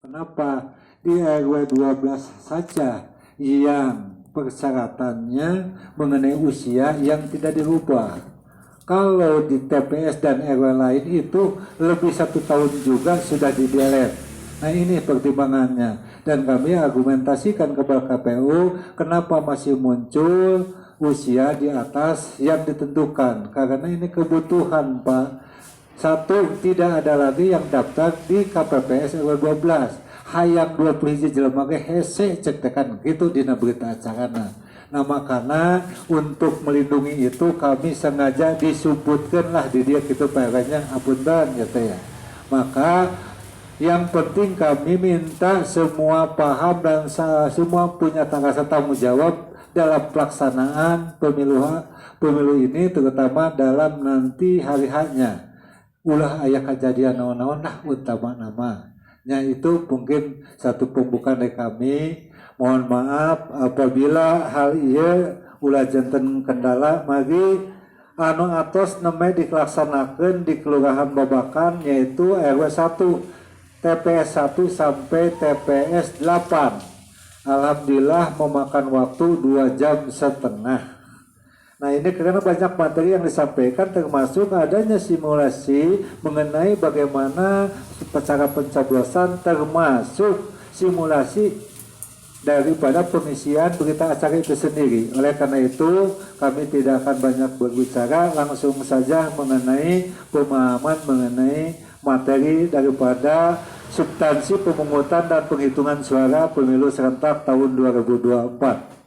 Kenapa di RW 12 saja yang persyaratannya mengenai usia yang tidak dirubah? Kalau di TPS dan RW lain itu lebih 1 tahun juga sudah didelete. Nah ini pertimbangannya. Dan kami argumentasikan kepada KPU kenapa masih muncul usia di atas yang ditentukan. Karena ini kebutuhan Pak. Satu, tidak ada lagi yang daftar di KPPS RW 12. Hayang 20 jelema ge hese cek tekan gitu dina berita acarana. Nah makanya untuk melindungi itu kami sengaja disebutkan lah di dia gitu PR-nya apunten gitu ya. Maka yang penting kami minta semua paham dan semua punya rasa tanggung jawab dalam pelaksanaan pemilu ini, terutama dalam nanti hari-harinya. Ulah ayah kejadian naon-naon nah utama namanya itu mungkin satu pembukaan dari kami. Mohon maaf apabila hal iya ulah janten kendala magi anu atos neme dilaksanakan di Kelurahan Babakan yaitu RW 1 TPS 1 sampai TPS 8. Alhamdulillah memakan waktu 2,5 jam. Nah ini karena banyak materi yang disampaikan termasuk adanya simulasi mengenai bagaimana cara pencoblosan termasuk simulasi daripada pengisian berita acara itu sendiri. Oleh karena itu kami tidak akan banyak berbicara, langsung saja mengenai pemahaman mengenai materi daripada substansi pemungutan dan penghitungan suara pemilu serentak tahun 2024.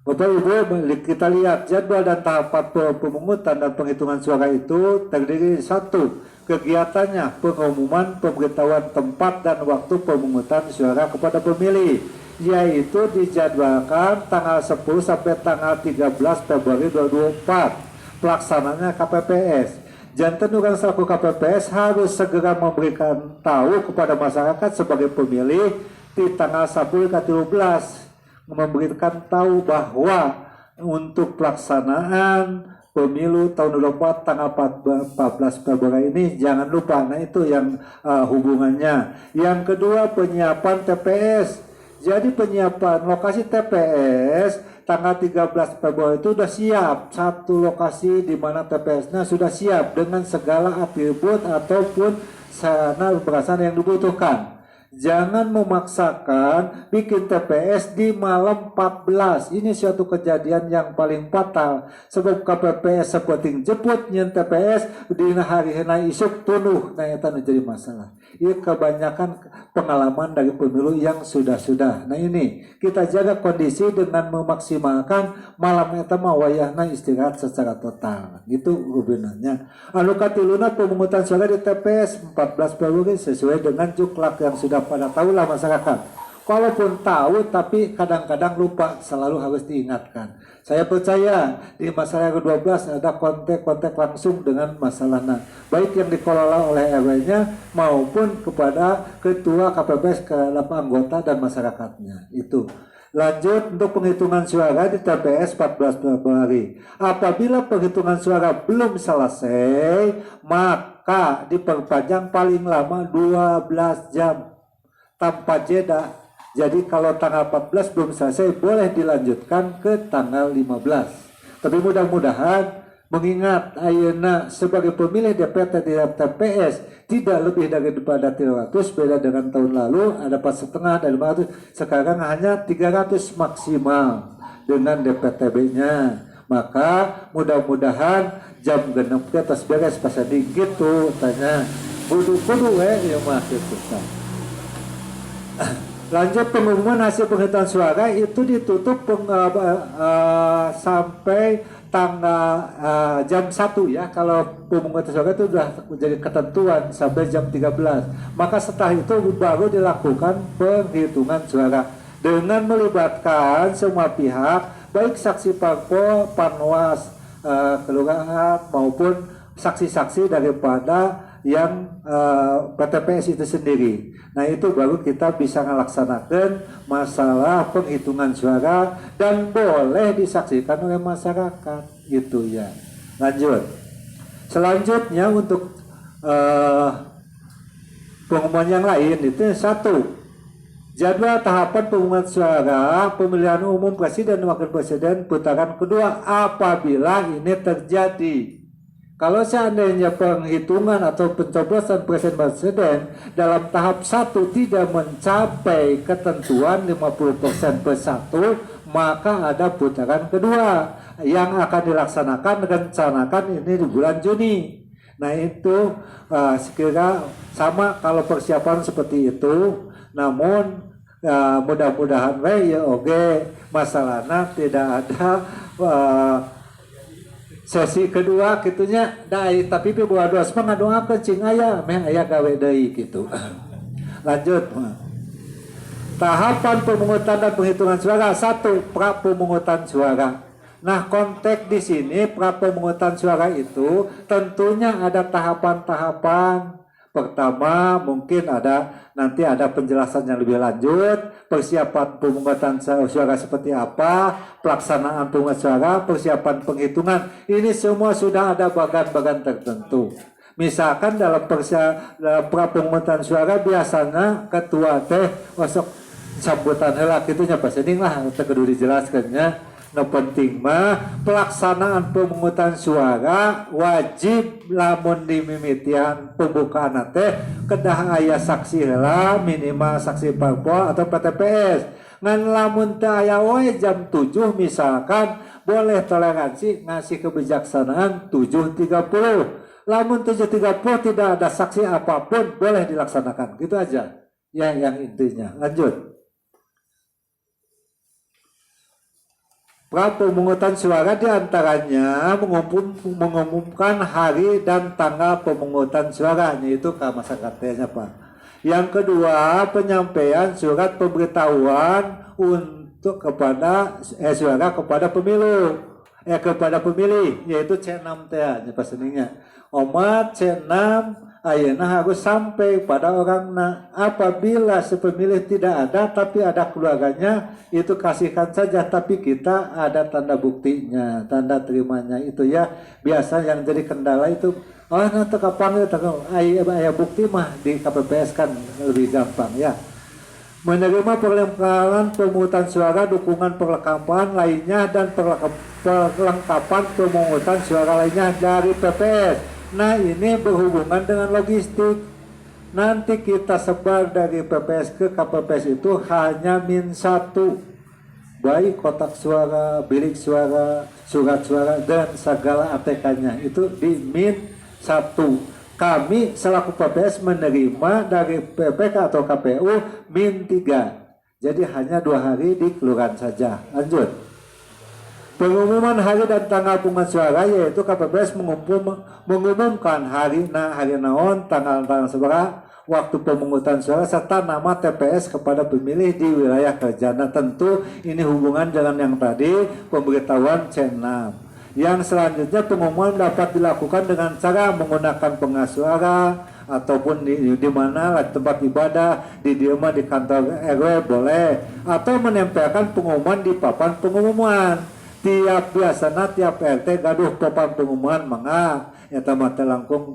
Bapak Ibu, kita lihat jadwal dan tahapan pemungutan dan penghitungan suara itu terdiri satu, kegiatannya pengumuman pemberitahuan tempat dan waktu pemungutan suara kepada pemilih, yaitu dijadwalkan tanggal 10 sampai tanggal 13 Februari 2024. Pelaksananya KPPS. Janten orang selaku KPPS harus segera memberikan tahu kepada masyarakat sebagai pemilih di tanggal 10 ke 13. Memberikan tahu bahwa untuk pelaksanaan pemilu tahun 2024 tanggal 14 Februari ini jangan lupa. Nah itu yang hubungannya. Yang kedua penyiapan TPS. Jadi penyiapan lokasi TPS tanggal 13 Februari itu sudah siap. Satu lokasi di mana TPS-nya sudah siap dengan segala atribut ataupun sarana perasaan yang dibutuhkan. Jangan memaksakan bikin TPS di malam 14. Ini suatu kejadian yang paling fatal. Sebab KPPS seperti jemput nyen TPS di hari isuk tunuh. Nah itu jadi masalah. Ini kebanyakan pengalaman dari pemilu yang sudah-sudah. Nah ini kita jaga kondisi dengan memaksimalkan malam eta mah wayahna istirahat secara total. Gitu hubungannya. Anu katiluna pemungutan suara di TPS 14 Februari sesuai dengan juklak yang sudah pada tahulah masyarakat. Kalaupun tahu tapi kadang-kadang lupa, selalu harus diingatkan. Saya percaya di masalah ke-12 ada kontak langsung dengan masalahnya, baik yang dikelola oleh RW-nya maupun kepada ketua KPPS ke anggota dan masyarakatnya. Itu. Lanjut untuk penghitungan suara di TPS 14 Februari. Apabila penghitungan suara belum selesai, maka diperpanjang paling lama 12 jam tanpa jeda. Jadi kalau tanggal 14 belum selesai boleh dilanjutkan ke tanggal 15. Tapi mudah-mudahan mengingat ayeuna sebagai pemilih DPT di TPS tidak lebih daripada 300, beda dengan tahun lalu ada 4,5 dari 500, sekarang hanya 300 maksimal dengan DPTB-nya. Maka mudah-mudahan jam genep ke atas beres pas gitu tanya kudu ya mah gitu. Lanjut pengumuman hasil penghitungan suara itu ditutup sampai tanggal jam 1 ya. Kalau pemungutan suara itu sudah menjadi ketentuan sampai jam 13. Maka setelah itu baru dilakukan penghitungan suara dengan melibatkan semua pihak, baik saksi parpol, panwas, kelurahan maupun saksi-saksi daripada yang PTPS itu sendiri. Nah itu baru kita bisa melaksanakan masalah penghitungan suara dan boleh disaksikan oleh masyarakat gitu ya. Lanjut. Selanjutnya untuk Pengumuman yang lain itu satu, jadwal tahapan pemungutan suara pemilihan umum presiden dan wakil presiden putaran kedua apabila ini terjadi. Kalau seandainya penghitungan atau pencoblosan presiden dalam tahap 1 tidak mencapai ketentuan 50% per 1, maka ada putaran kedua yang akan dilaksanakan rencanakan ini di bulan Juni. Nah itu sekira sama kalau persiapan seperti itu, namun mudah-mudahan ya oke masalahnya tidak ada sesi kedua gitunya dai tapi buat doa semangat doa kencing aya meh aya gawe deui gitu. Lanjut. Tahapan pemungutan dan penghitungan suara. 1. Pra pemungutan suara. Nah, konteks di sini pra pemungutan suara itu tentunya ada tahapan-tahapan. Pertama, mungkin nanti ada penjelasan yang lebih lanjut, persiapan pemungutan suara seperti apa, pelaksanaan pemungutan suara, persiapan penghitungan. Ini semua sudah ada bagan-bagan tertentu. Misalkan dalam pra pemungutan suara biasanya ketua masuk sambutan heula kitu nya pasening lah teu kudu dijelaskeunnya. No penting mah pelaksanaan pemungutan suara wajib lamun dimimitian pembukaan teh kedah aya saksi heula minimal saksi parpol atau PTPS. Ngan lamun teu aya we jam 7 misalkan boleh toleransi ngasih kebijaksanaan 7.30. Lamun 7.30 tidak ada saksi apapun boleh dilaksanakan. Gitu aja. Yang intinya. Lanjut. Pra pemungutan suara diantaranya mengumumkan hari dan tanggal pemungutan suara, yaitu KMSKT-nya Pak. Yang kedua, penyampaian surat pemberitahuan untuk suara kepada pemilih, yaitu C6 teh pastinya. Omat C6 ayeuna harus sampai pada orangna. Apabila sepemilih tidak ada tapi ada keluarganya, itu kasihkan saja, tapi kita ada tanda buktinya, tanda terimanya itu ya. Biasa yang jadi kendala itu nanti kapan ayah bukti mah di KPPS kan lebih gampang ya. Menerima perlengkapan pemungutan suara, dukungan perlengkapan lainnya dan perlengkapan pemungutan suara lainnya dari PPS. Nah ini berhubungan dengan logistik. Nanti kita sebar dari PPS ke KPPS itu hanya min 1, baik kotak suara, bilik suara, surat suara dan segala ATK-nya itu di min 1. Kami selaku PPS menerima dari PPK atau KPU min 3. Jadi hanya 2 hari di kelurahan saja. Lanjut. Pengumuman hari dan tanggal pemungutan suara, yaitu KPPS mengumumkan hari naon, tanggal seberapa, waktu pemungutan suara serta nama TPS kepada pemilih di wilayah kerjanya. Tentu ini hubungan dengan yang tadi pemberitahuan C6. Yang selanjutnya pengumuman dapat dilakukan dengan cara menggunakan pengeras suara ataupun di mana tempat ibadah, di kantor RW boleh, atau menempelkan pengumuman di papan pengumuman. Tiap tiap RT gaduh papan pengumuman mangga eta mah langkung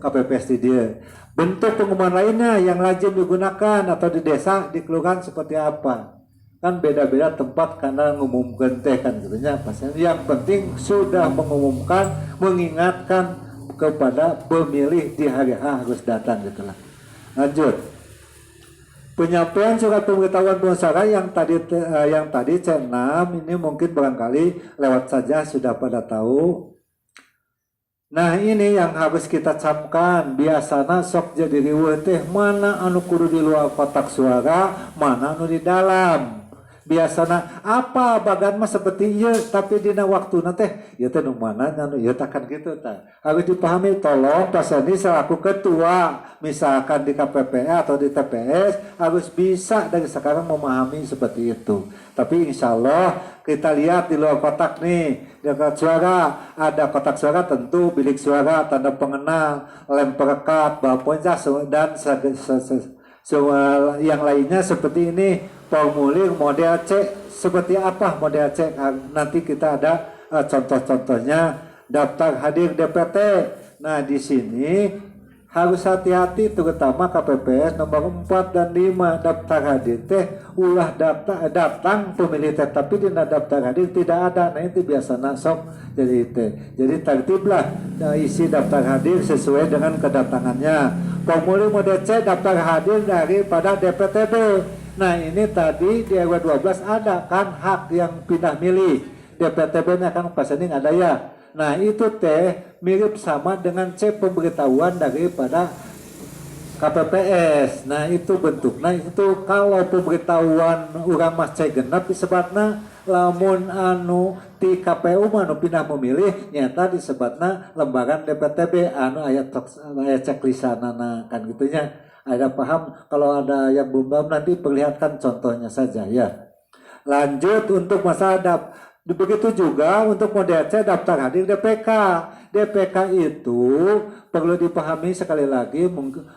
KPPS di dia. Bentuk pengumuman lainnya yang lazim digunakan atau di desa, di kelurahan seperti apa? Kan beda-beda tempat karena ngumumkan teh kan gitu nya. Yang penting sudah mengumumkan, mengingatkan kepada pemilih di hari H harus datang gitulah. Lanjut. Penyampaian surat pemberitahuan pengusaha yang tadi C6 ini mungkin barangkali lewat saja sudah pada tahu. Nah ini yang harus kita camkan. Biasanya sok jadi riweuh teh mana anu kudu di luar kotak suara, mana anu di dalam. Biasanya apa bagan mah seperti ieu tapi dina waktuna teh ieu teh nu mana anu ieu takkan gitu tah. Harus dipahami, tolong pasani selaku ketua misalkan di KPPA atau di TPS harus bisa dari sekarang memahami seperti itu. Tapi insya Allah kita lihat di luar kotak nih, di kotak suara ada kotak suara tentu bilik suara, tanda pengenal, lem perekat, balponcah dan yang lainnya seperti ini. Formulir model C seperti apa model C? Nanti kita ada contoh-contohnya. Daftar hadir DPT. Nah di sini harus hati-hati terutama KPPS nomor 4 dan 5 daftar hadir teh ulah datang pemilih teh tapi di daftar hadir tidak ada. Nah itu biasanya sok jadi tertiblah isi daftar hadir sesuai dengan kedatangannya. Formulir mode C daftar hadir daripada DPTB. Nah ini tadi di RW 12 ada kan hak yang pindah milih, DPTB-nya kan pasening ada ya. Nah itu teh mirip sama dengan C pemberitahuan daripada KPPS. Nah itu bentuknya itu kalau pemberitahuan urang mas C genap disebutna lamun anu di KPU anu pindah memilih nyata disebutna lembaran DPTB anu ayat ceklisanana kan gitunya. Ada paham? Kalau ada yang belum nanti perlihatkan contohnya saja ya. Lanjut untuk masalah begitu juga untuk model C daftar hadir DPK. DPK itu perlu dipahami sekali lagi,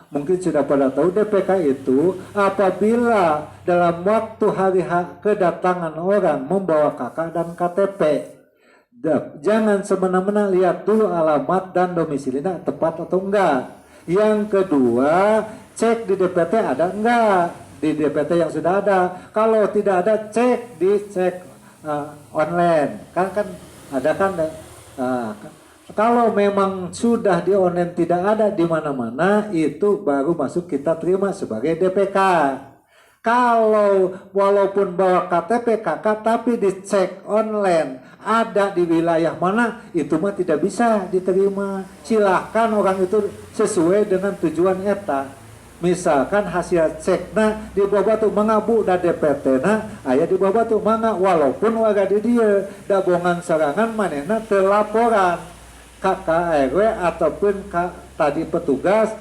mungkin sudah pada tahu DPK itu apabila dalam waktu hari kedatangan orang membawa KK dan KTP. Jangan semena-mena lihat dulu alamat dan domisilinya tepat atau enggak. Yang kedua, cek di DPT ada enggak, di DPT yang sudah ada. Kalau tidak ada, dicek online kan ada kan kalau memang sudah di online tidak ada di mana-mana itu baru masuk kita terima sebagai DPK. Kalau walaupun bawa KTP KK tapi dicek online ada di wilayah mana itu mah tidak bisa diterima. Silahkan orang itu sesuai dengan tujuan eta. Misalkan hasil cekna di bawah batu mengabu dan DPT na ayah di bawah batu manga walaupun warga di dia dabongan serangan manehna terlaporan KRW ataupun tadi petugas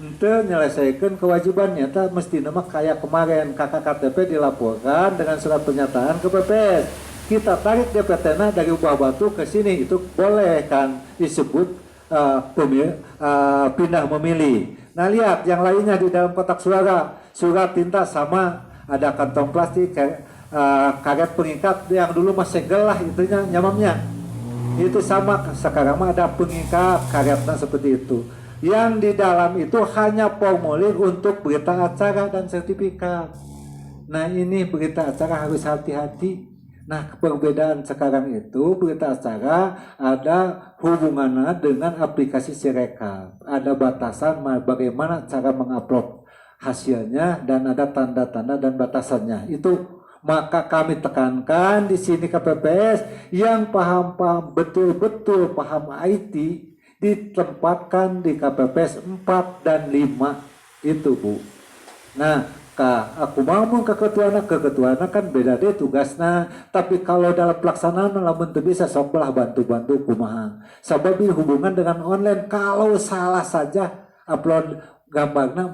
ente menyelesaikan kewajibannya tak mesti nama kayak kemarin KTP dilaporkan dengan surat pernyataan ke PPS kita tarik DPT na dari bawah batu ke sini itu boleh kan disebut pindah memilih. Nah lihat yang lainnya di dalam kotak surat tinta sama ada kantong plastik karet pengikat yang dulu masih gelah itunya nyamamnya itu sama sekarang mah ada pengikat karetnya seperti itu. Yang di dalam itu hanya formulir untuk berita acara dan sertifikat. Nah ini berita acara harus hati-hati. Nah perbedaan sekarang itu berita acara ada hubungannya dengan aplikasi Sirekap. Ada batasan bagaimana cara mengupload hasilnya dan ada tanda-tanda dan batasannya. Itu maka kami tekankan di sini KPPS yang paham betul-betul paham IT ditempatkan di KPPS 4 dan 5 itu Bu. Nah aku ngomong ke ketuana kan beda deh tugasnya. Tapi kalau dalam pelaksanaan lamun teu bisa sok lah bantu-bantu kumaha. Sebab hubungan dengan online kalau salah saja upload gambarna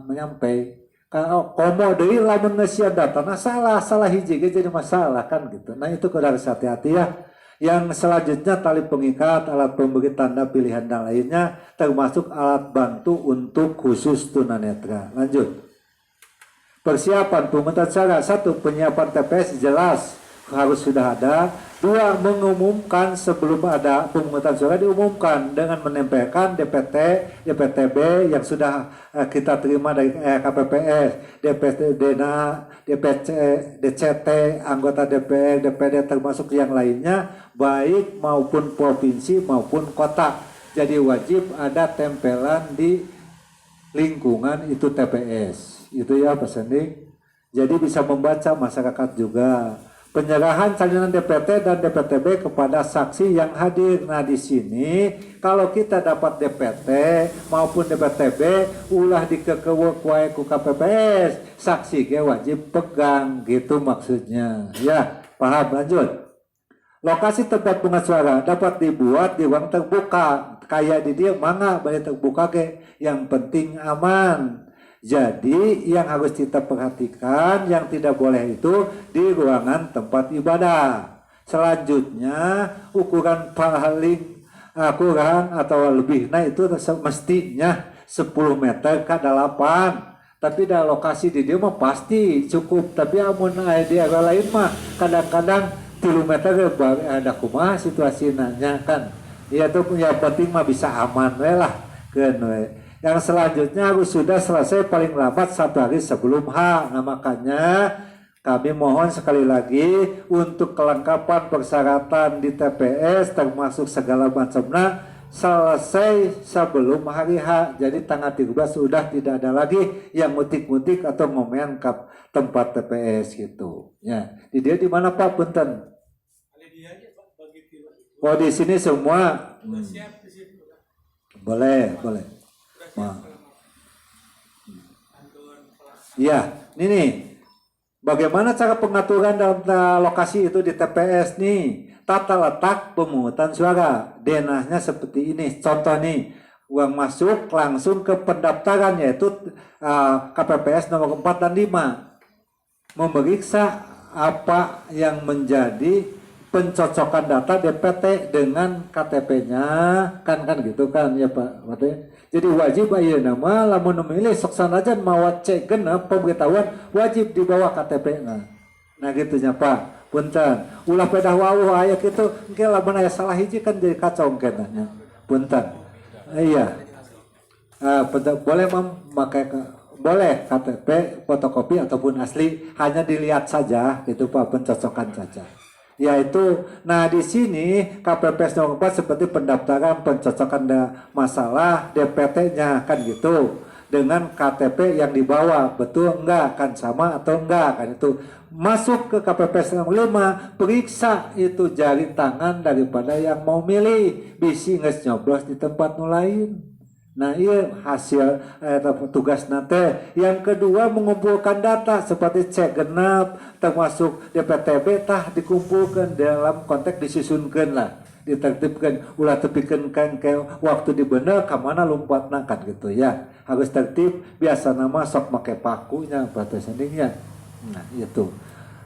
menyampai. Kalau komo deui lamun ngeusian datana salah hiji jadi masalah kan gitu. Nah itu kudu harus hati-hati ya. Yang selanjutnya tali pengikat, alat pemberi tanda pilihan dan lainnya termasuk alat bantu untuk khusus tunanetra. Lanjut. Persiapan pemungutan suara. 1. Penyiapan TPS jelas harus sudah ada. 2. Mengumumkan sebelum ada pemungutan suara diumumkan dengan menempelkan DPT, DPTB yang sudah kita terima dari KPPS, DPTDNA, DPC, DCT, anggota DPR, DPD termasuk yang lainnya baik maupun provinsi maupun kota. Jadi wajib ada tempelan di lingkungan itu TPS. Itu ya Pak Sendi. Jadi bisa membaca masyarakat juga. Penyerahan salinan DPT dan DPTB kepada saksi yang hadir. Nah di sini kalau kita dapat DPT maupun DPTB ulah dikekewek wae ku KPPS, saksi ge wajib pegang gitu maksudnya. Ya, paham lanjut. Lokasi tempat pengungutan suara dapat dibuat di ruang terbuka. Kayak di dia mangga bari terbuka ge, yang penting aman. Jadi yang harus kita perhatikan yang tidak boleh itu di ruangan tempat ibadah. Selanjutnya ukuran paling kurang atau lebih nah itu mestinya 10 meter ke 8. Tapi dah lokasi di dia mah pasti cukup. Tapi amun di area lain mah kadang-kadang 3 meter ada kumaha situasinya kan. Ya tuh punya penting mah bisa aman lah kan we. Yang selanjutnya harus sudah selesai paling lambat 1 hari sebelum H. Nah makanya kami mohon sekali lagi untuk kelengkapan persyaratan di TPS termasuk segala macamnya selesai sebelum hari H. Jadi tanggal 13 sudah tidak ada lagi yang mutik-mutik atau ngomen ke tempat TPS gitu. Ya, di dia di mana Pak Punten? Oh di sini semua. Boleh. Ya, ini bagaimana cara pengaturan dalam lokasi itu di TPS nih? Tata letak pemungutan suara. Denahnya seperti ini. Contoh nih, uang masuk langsung ke pendaftaran yaitu KPPS nomor 4 dan 5. Memeriksa apa yang menjadi pencocokan data DPT dengan KTP-nya kan gitu kan ya Pak. Jadi wajib ayeuna mah lamun memilih sok sanajan mawa cek genep pemberitahuan wajib di bawah KTP-na. Nah gitunya Pak. Punten. Ulah pedah wawuh aya kitu engke lamun aya salah hiji kan jadi kacau kenanya. Punten. Iya. Boleh memakai boleh KTP fotokopi ataupun asli hanya dilihat saja gitu Pak, pencocokan saja. Yaitu, nah di sini KPPS nomor 4 seperti pendaftaran pencocokan masalah DPT-nya kan gitu dengan KTP yang dibawa betul enggak kan sama atau enggak kan itu masuk ke KPPS nomor 5 periksa itu jari tangan daripada yang mau milih bisi nges nyoblos di tempat lain. Nah iya hasil tugas nanti. Yang kedua mengumpulkan data seperti cek genap termasuk DPTB tah dikumpulkan dalam konteks disusunkan lah ditertibkan ulah tepikeun kan ke waktu dibener ke mana lompat kan gitu ya harus tertib biasa nama sok make pakunya berarti sendingnya. Nah itu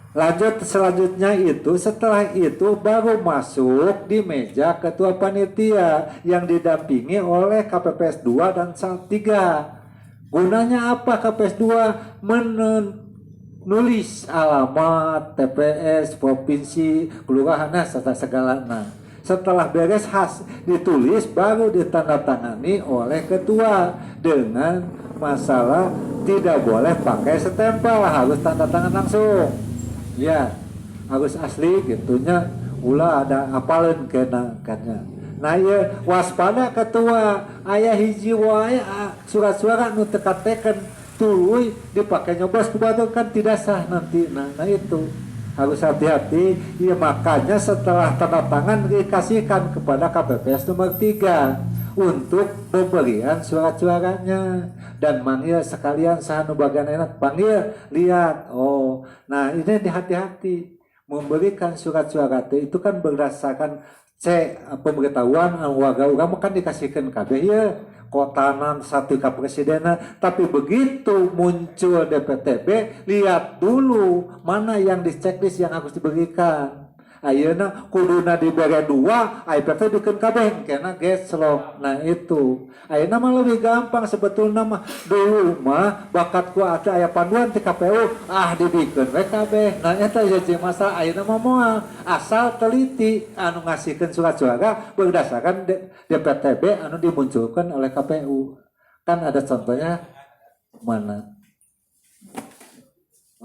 lanjut selanjutnya itu setelah itu baru masuk di meja ketua panitia yang didampingi oleh KPPS 2 dan 3. Gunanya apa KPPS 2? Menulis alamat TPS provinsi kelurahan serta segala. Nah, setelah beres ditulis baru ditandatangani oleh ketua dengan masalah tidak boleh pakai stempel harus tanda tangan langsung. Ya, harus asli gitunya. Ulah ada apalin kena kannya. Nah ya waspada ketua ayah hiji wae surat-surat nu teu kateken tuluy dipakai nyoblos ku batur kan tidak sah nanti. Nah itu harus hati-hati. Ya makanya setelah tanda tangan dikasihkan kepada KPPS nomor 3 untuk pemberian surat-suaranya dan manggil sekalian sahanu bagian enak panggil lihat nah ini hati-hati memberikan surat-suara itu kan berdasarkan pemberitahuan warga urang kan dikasihkan kabeh ya kotanan satu ke presidenan tapi begitu muncul DPTB lihat dulu mana yang di checklist yang harus diberikan. Ayeuna kuduna dibere 2 IPT dikeun kabeh kena geslok. Nah itu ayeuna mah lebih gampang sebetulnya mah dulu mah bakat ku ada aya panduan ti KPU dibikeun we kabeh. Nah eta jadi masalah ayeuna mah moal asal teliti anu ngasihkeun surat suara berdasarkan DPTB anu dimunculkan oleh KPU. Kan ada contohnya mana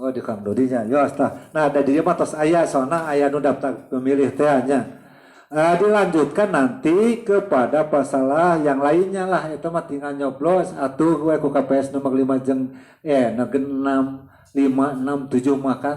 di Kang Dodinya, nah ada di mah tos aya soalnya aya nu daftar pemilih teh nya. Dilanjutkan nanti kepada masalah yang lainnya lah itu mah tinggal nyoblos atuh we ku KPS nomor 5 jeung 6 5 6 7 makan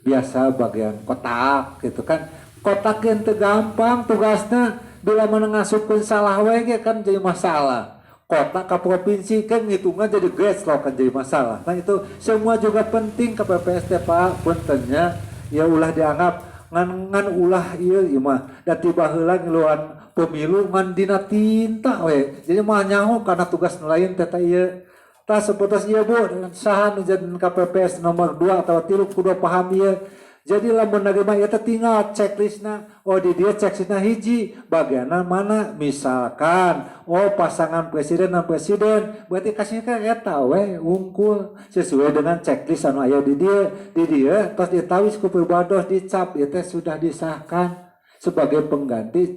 biasa bagian kotak gitu kan. Kotak yang teu gampang tugasna bila menengasupkeun salah we kan jadi masalah. Kota ke provinsi kan ngitungan jadi geslok kan jadi masalah. Nah itu semua juga penting KPPS Pak puntennya ya ulah dianggap ngan ulah ieu mah dan tiba heula ngiluan pemilu ngan dina tinta we. Jadi mah nyaho karena tugas lain teh ieu. Tah seputus ieu Bu saha nu jadi KPPS nomor 2 atau 3 kudu paham ieu. Jadi lamun narima eta tinggal checklistna. Di dia checklistna hiji bagianan mana misalkan pasangan presiden dan presiden berarti kasihkan eta we wungkul sesuai dengan checklist anu aya di dia terus ditawis ku perbados dicap eta sudah disahkan sebagai pengganti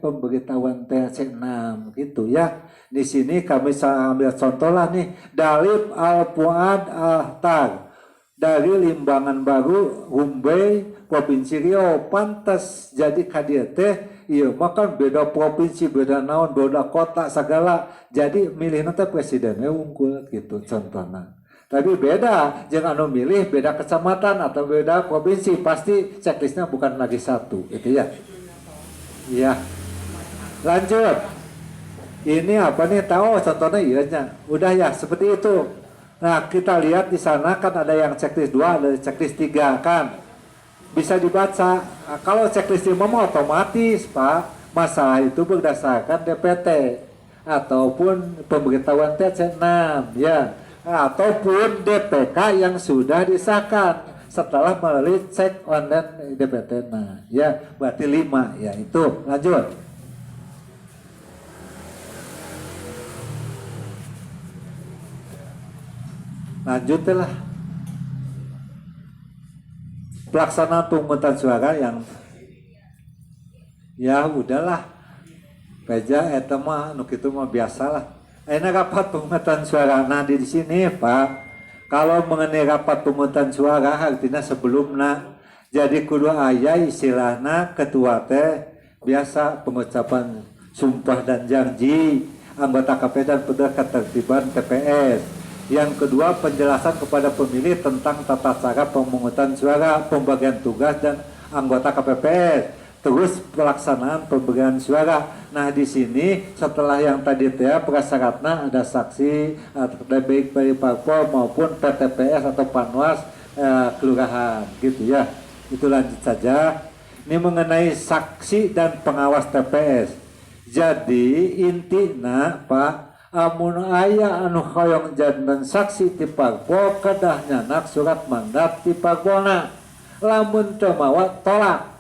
pemberitahuan TC6 gitu ya. Di sini kami ambil contoh lah nih, Dalib Al-Fuad Al-Tag dari Limbangan Baru, Humbei, Provinsi Riau, pantas jadi kadir teh. Iya, makan beda provinsi, beda naon, beda kota segala. Jadi milih nanti presidennya unggul gitu contohnya. Tapi beda, jangan anu milih beda kecamatan atau beda provinsi, pasti checklistnya bukan lagi satu, itu ya. Iya. Lanjut. Ini apa nih? Tahu contohnya iya. Udah ya, seperti itu. Nah, kita lihat di sana kan ada yang checklist 2, ada checklist 3 kan. Bisa dibaca. Nah, kalau checklist 5 mau otomatis, Pak. Masalah itu berdasarkan DPT ataupun pemberitahuan TC6 ya. Ataupun DPK yang sudah disahkan setelah melalui cek online DPT. Nah, ya berarti 5 ya itu. Lanjut. Lanjutlah. Pelaksanaan pemungutan suara yang ya udahlah. Peja eta mah nu kitu mah biasalah. Enak rapat pemungutan suara. Nah di sini Pak, kalau mengenai rapat pemungutan suara artinya sebelumnya jadi kudu aya istilahna ketua teh biasa pengucapan sumpah dan janji anggota KPU dan ketertiban TPS. Yang kedua penjelasan kepada pemilih tentang tata cara pemungutan suara, pembagian tugas dan anggota KPPS. Terus pelaksanaan pemberian suara. Nah di sini setelah yang tadi prasyaratnya ada saksi baik dari parpol maupun PTPS atau panwas kelurahan gitu ya. Itu lanjut saja. Ini mengenai saksi dan pengawas TPS. Jadi intinya Pak, amun aya anu hoyong jantan saksi ti parpol kedah nyanak surat mandat ti parpolna. Lamun teu mawa tolak.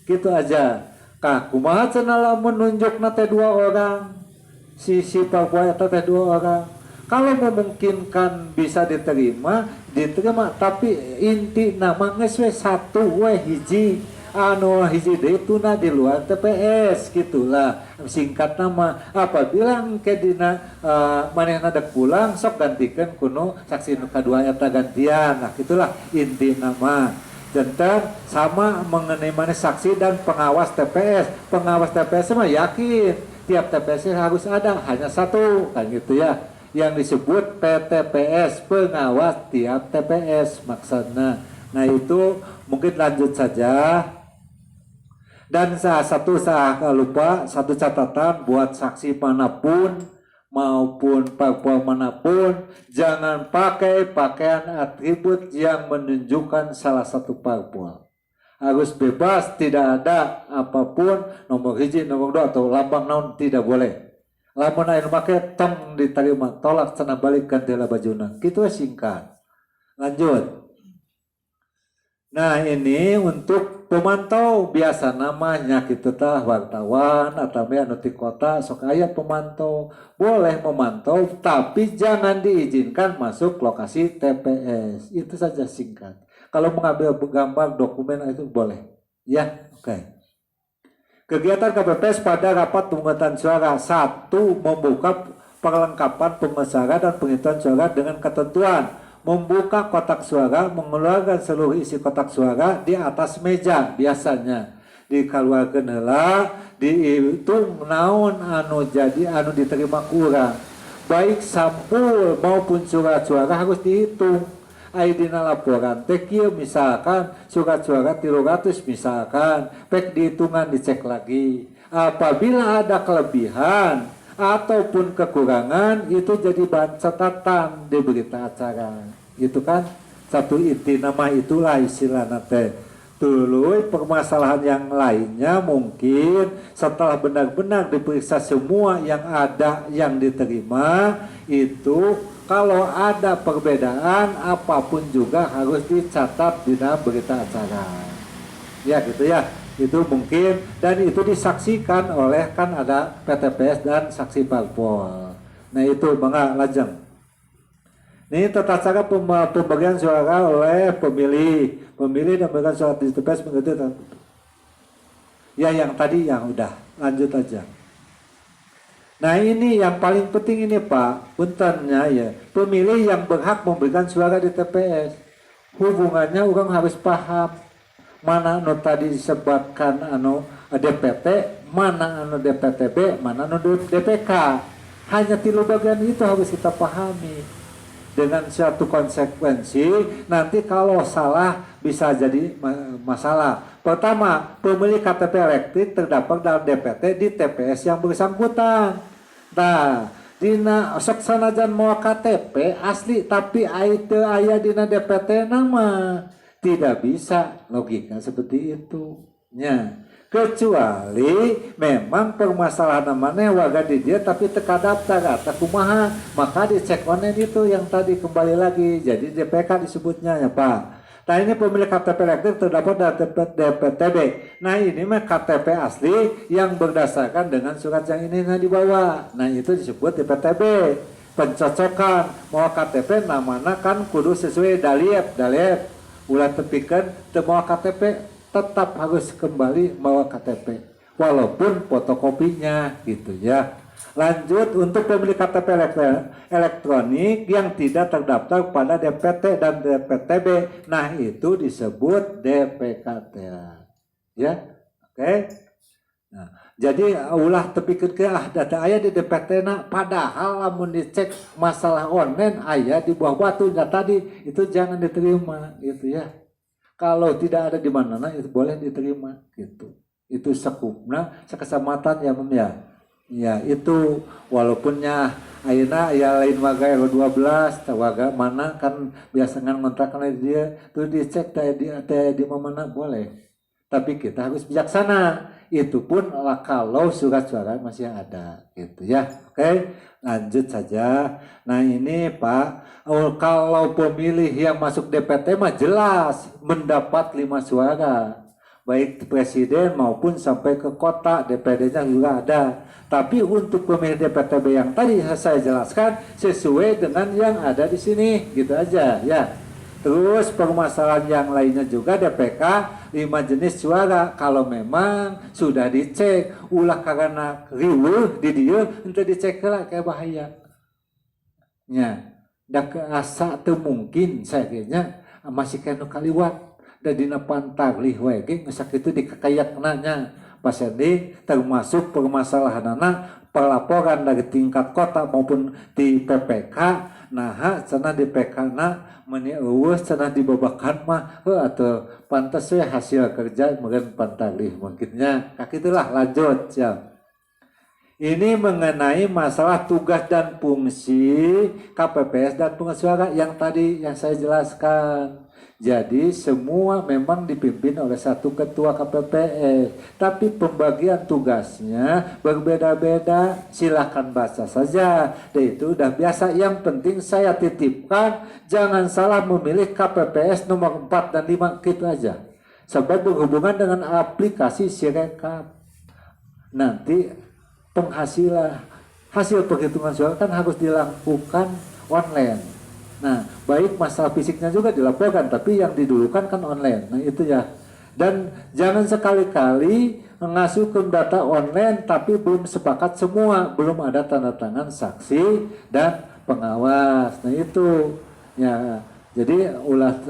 Gitu aja. Kah kumaha cenah lamun nunjukna teh 2 orang. Si parpol eta teh 2 orang. Kalau memungkinkan bisa diterima, tapi inti nama geus we 1 we hiji. Anu hiji deui tuna di luar TPS gitulah. Singkat nama apabila engke dina manehna dek pulang sok gantikeun kuno saksi nu kadua eta gantian. Nah gitulah inti nama. Jantan sama mengenai mana saksi dan pengawas TPS. Pengawas TPS mah yakin tiap TPS harus ada hanya 1 kan gitu ya. Yang disebut PTPS, pengawas tiap TPS maksudnya. Nah itu mungkin lanjut saja. Dan satu lupa satu catatan buat saksi manapun maupun parpol manapun, jangan pakai pakaian atribut yang menunjukkan salah satu parpol. Harus bebas, tidak ada apapun nomor hiji, nomor 2 atau lambang naon tidak boleh. Lamun anu make tong diterima, tolak cenah balik gantilah bajuna. Kitu singkat. Lanjut. Nah ini untuk pemantau biasa namanya gitu tah wartawan atau anu di kota sok aya pemantau boleh memantau tapi jangan diizinkan masuk lokasi TPS. Itu saja singkat. Kalau mengambil gambar dokumen itu boleh ya. Oke. Kegiatan KPPS pada rapat pemungutan suara 1. Membuka perlengkapan pemesanan dan penghitungan suara dengan ketentuan membuka kotak suara, mengeluarkan seluruh isi kotak suara di atas meja biasanya dikeluarkan heula, dihitung naon anu jadi anu diterima kurang, baik sampul maupun surat suara harus dihitung. Aidina laporan teh kieu misalkan surat suara 300 misalkan pek dihitungan dicek lagi. Apabila ada kelebihan ataupun kekurangan itu jadi bahan catatan di berita acara. Itu kan satu inti nama itulah istilahnya teh. Tuluy permasalahan yang lainnya mungkin setelah benar-benar diperiksa semua yang ada yang diterima itu kalau ada perbedaan apapun juga harus dicatat di dalam berita acara. Ya gitu ya. Itu mungkin dan itu disaksikan oleh kan ada PTPS dan saksi parpol. Nah itu bangga lajeng. Ini tata cara pembagian suara oleh pemilih dan memberikan suara di TPS mengikuti. Ya yang tadi yang udah lanjut aja. Nah ini yang paling penting ini Pak, puntennya ya, pemilih yang berhak memberikan suara di TPS. Hubungannya orang harus paham mana anu tadi disebutkan anu DPT, mana anu DPTB, mana anu DPK. Hanya tilu bagian itu harus kita pahami. Dengan suatu konsekuensi, nanti kalau salah bisa jadi masalah. Pertama, pemilih KTP elektrik terdapat dalam DPT di TPS yang bersangkutan. Nah, dina sok sanajan mau KTP asli tapi teu aya dina DPT nama tidak bisa, logika seperti itu. Nya, kecuali memang permasalahan namanya warga di dia tapi teka daftar atau kumaha, maka dicek online itu yang tadi kembali lagi jadi DPK disebutnya ya Pak. Nah ini pemilik KTP elektrik terdapat dari DPTB. Nah ini mah KTP asli yang berdasarkan dengan surat yang ini dibawa. Nah itu disebut DPTB. Pencocokan mau KTP namanya kan kudu sesuai daliep. Ulah tepikan mau KTP tetap harus kembali bawa KTP. Walaupun fotokopinya gitu ya. Lanjut untuk pemilik KTP elektronik yang tidak terdaftar pada DPT dan DPTB. Nah itu disebut DPKT. Ya, oke. Nah, jadi ulah tepikeun ke data aya di DPT padahal lamun dicek masalah online aya di bawah batu data tadi itu jangan diterima gitu ya. Kalau tidak ada di mana itu boleh diterima gitu. Itu sekupna sekecamatan ya Mem ya. Ya itu walaupunnya ayeuna aya lain warga RW 12 warga mana kan biasanya ngontrakan dia tuh dicek di mana boleh. Tapi kita harus bijaksana. Itu pun kalau surat suara masih ada gitu ya. Oke, lanjut saja. Nah ini Pak, kalau pemilih yang masuk DPT mah jelas mendapat 5 suara. Baik presiden maupun sampai ke kota, DPD-nya juga ada. Tapi untuk pemilih DPTB yang tadi saya jelaskan sesuai dengan yang ada di sini, gitu aja ya. Terus permasalahan yang lainnya juga DPK 5 jenis suara kalau memang sudah dicek ulah karena riweuh di dia untuk dicek lah kayak bahaya. Ya, dak asa teu mungkin saya kayaknya masih kena kaliwat. Dan dina pantaglih we ge sakitu dikakayaknanya pasien termasuk permasalahanana pelaporan dari tingkat kota maupun di PPK nah cenah di PK na meni eueuh cenah dibabakan mah atau pantes we hasil kerja meureun pantaglih mungkinnya kakitulah lanjut ya. Ini mengenai masalah tugas dan fungsi KPPS dan pengeras suara yang tadi yang saya jelaskan. Jadi semua memang dipimpin oleh satu ketua KPPS, tapi pembagian tugasnya berbeda-beda. Silakan baca saja, dan itu udah biasa. Yang penting saya titipkan, jangan salah memilih KPPS nomor 4 dan 5 gitu aja. Sebab berhubungan dengan aplikasi Sirekap. Nanti penghasilan hasil penghitungan suara kan harus dilakukan online. Nah, baik masalah fisiknya juga dilaporkan, tapi yang didulukan kan online. Nah, itu ya. Dan jangan sekali-kali mengasuhkan data online tapi belum sepakat semua, belum ada tanda tangan saksi dan pengawas. Nah, itu ya. Jadi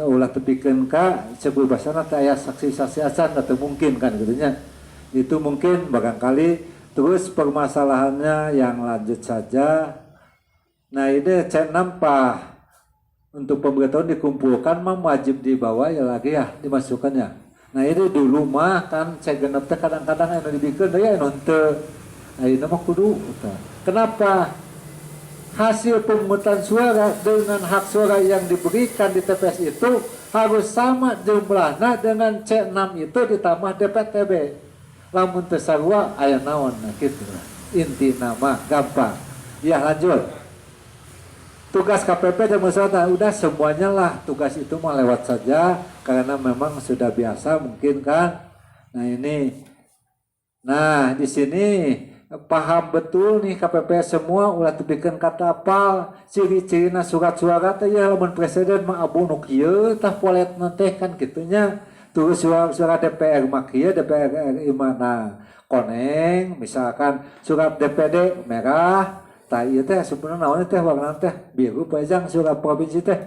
ulah tepikeun ka sebab basana teh aya saksi-saksi acan atau mungkin kan gitu nya. Itu mungkin barangkali. Terus permasalahannya yang lanjut saja. Nah, ini C6 Pak. Untuk pemberitahuan dikumpulkan mah wajib dibawa ya lagi ya dimasukkannya. Nah ini dulu mah kan saya genep teh kadang-kadang anu dibikeun ya anu teu. Ayeuna mah kudu. Kenapa? Hasil pemungutan suara dengan hak suara yang diberikan di TPS itu harus sama jumlahnya dengan C6 itu ditambah DPTB. Lamun teu sarua aya naon nah kitu. Inti nama gampang. Ya lanjut. Tugas KPP dan masyarakat udah semuanya lah tugas itu mau lewat saja karena memang sudah biasa mungkin kan. Nah ini, nah di sini paham betul nih KPP semua ulah tepikeun kata apal ciri-cirina surat suara teh ya lamun presiden mah abu nu kieu tah poletna teh kan gitunya. Terus surat DPR makia DPR RI mana koneng, misalkan surat DPD merah, tak iya teh sebenarnya naon teh warna teh biru pajang surat provinsi teh.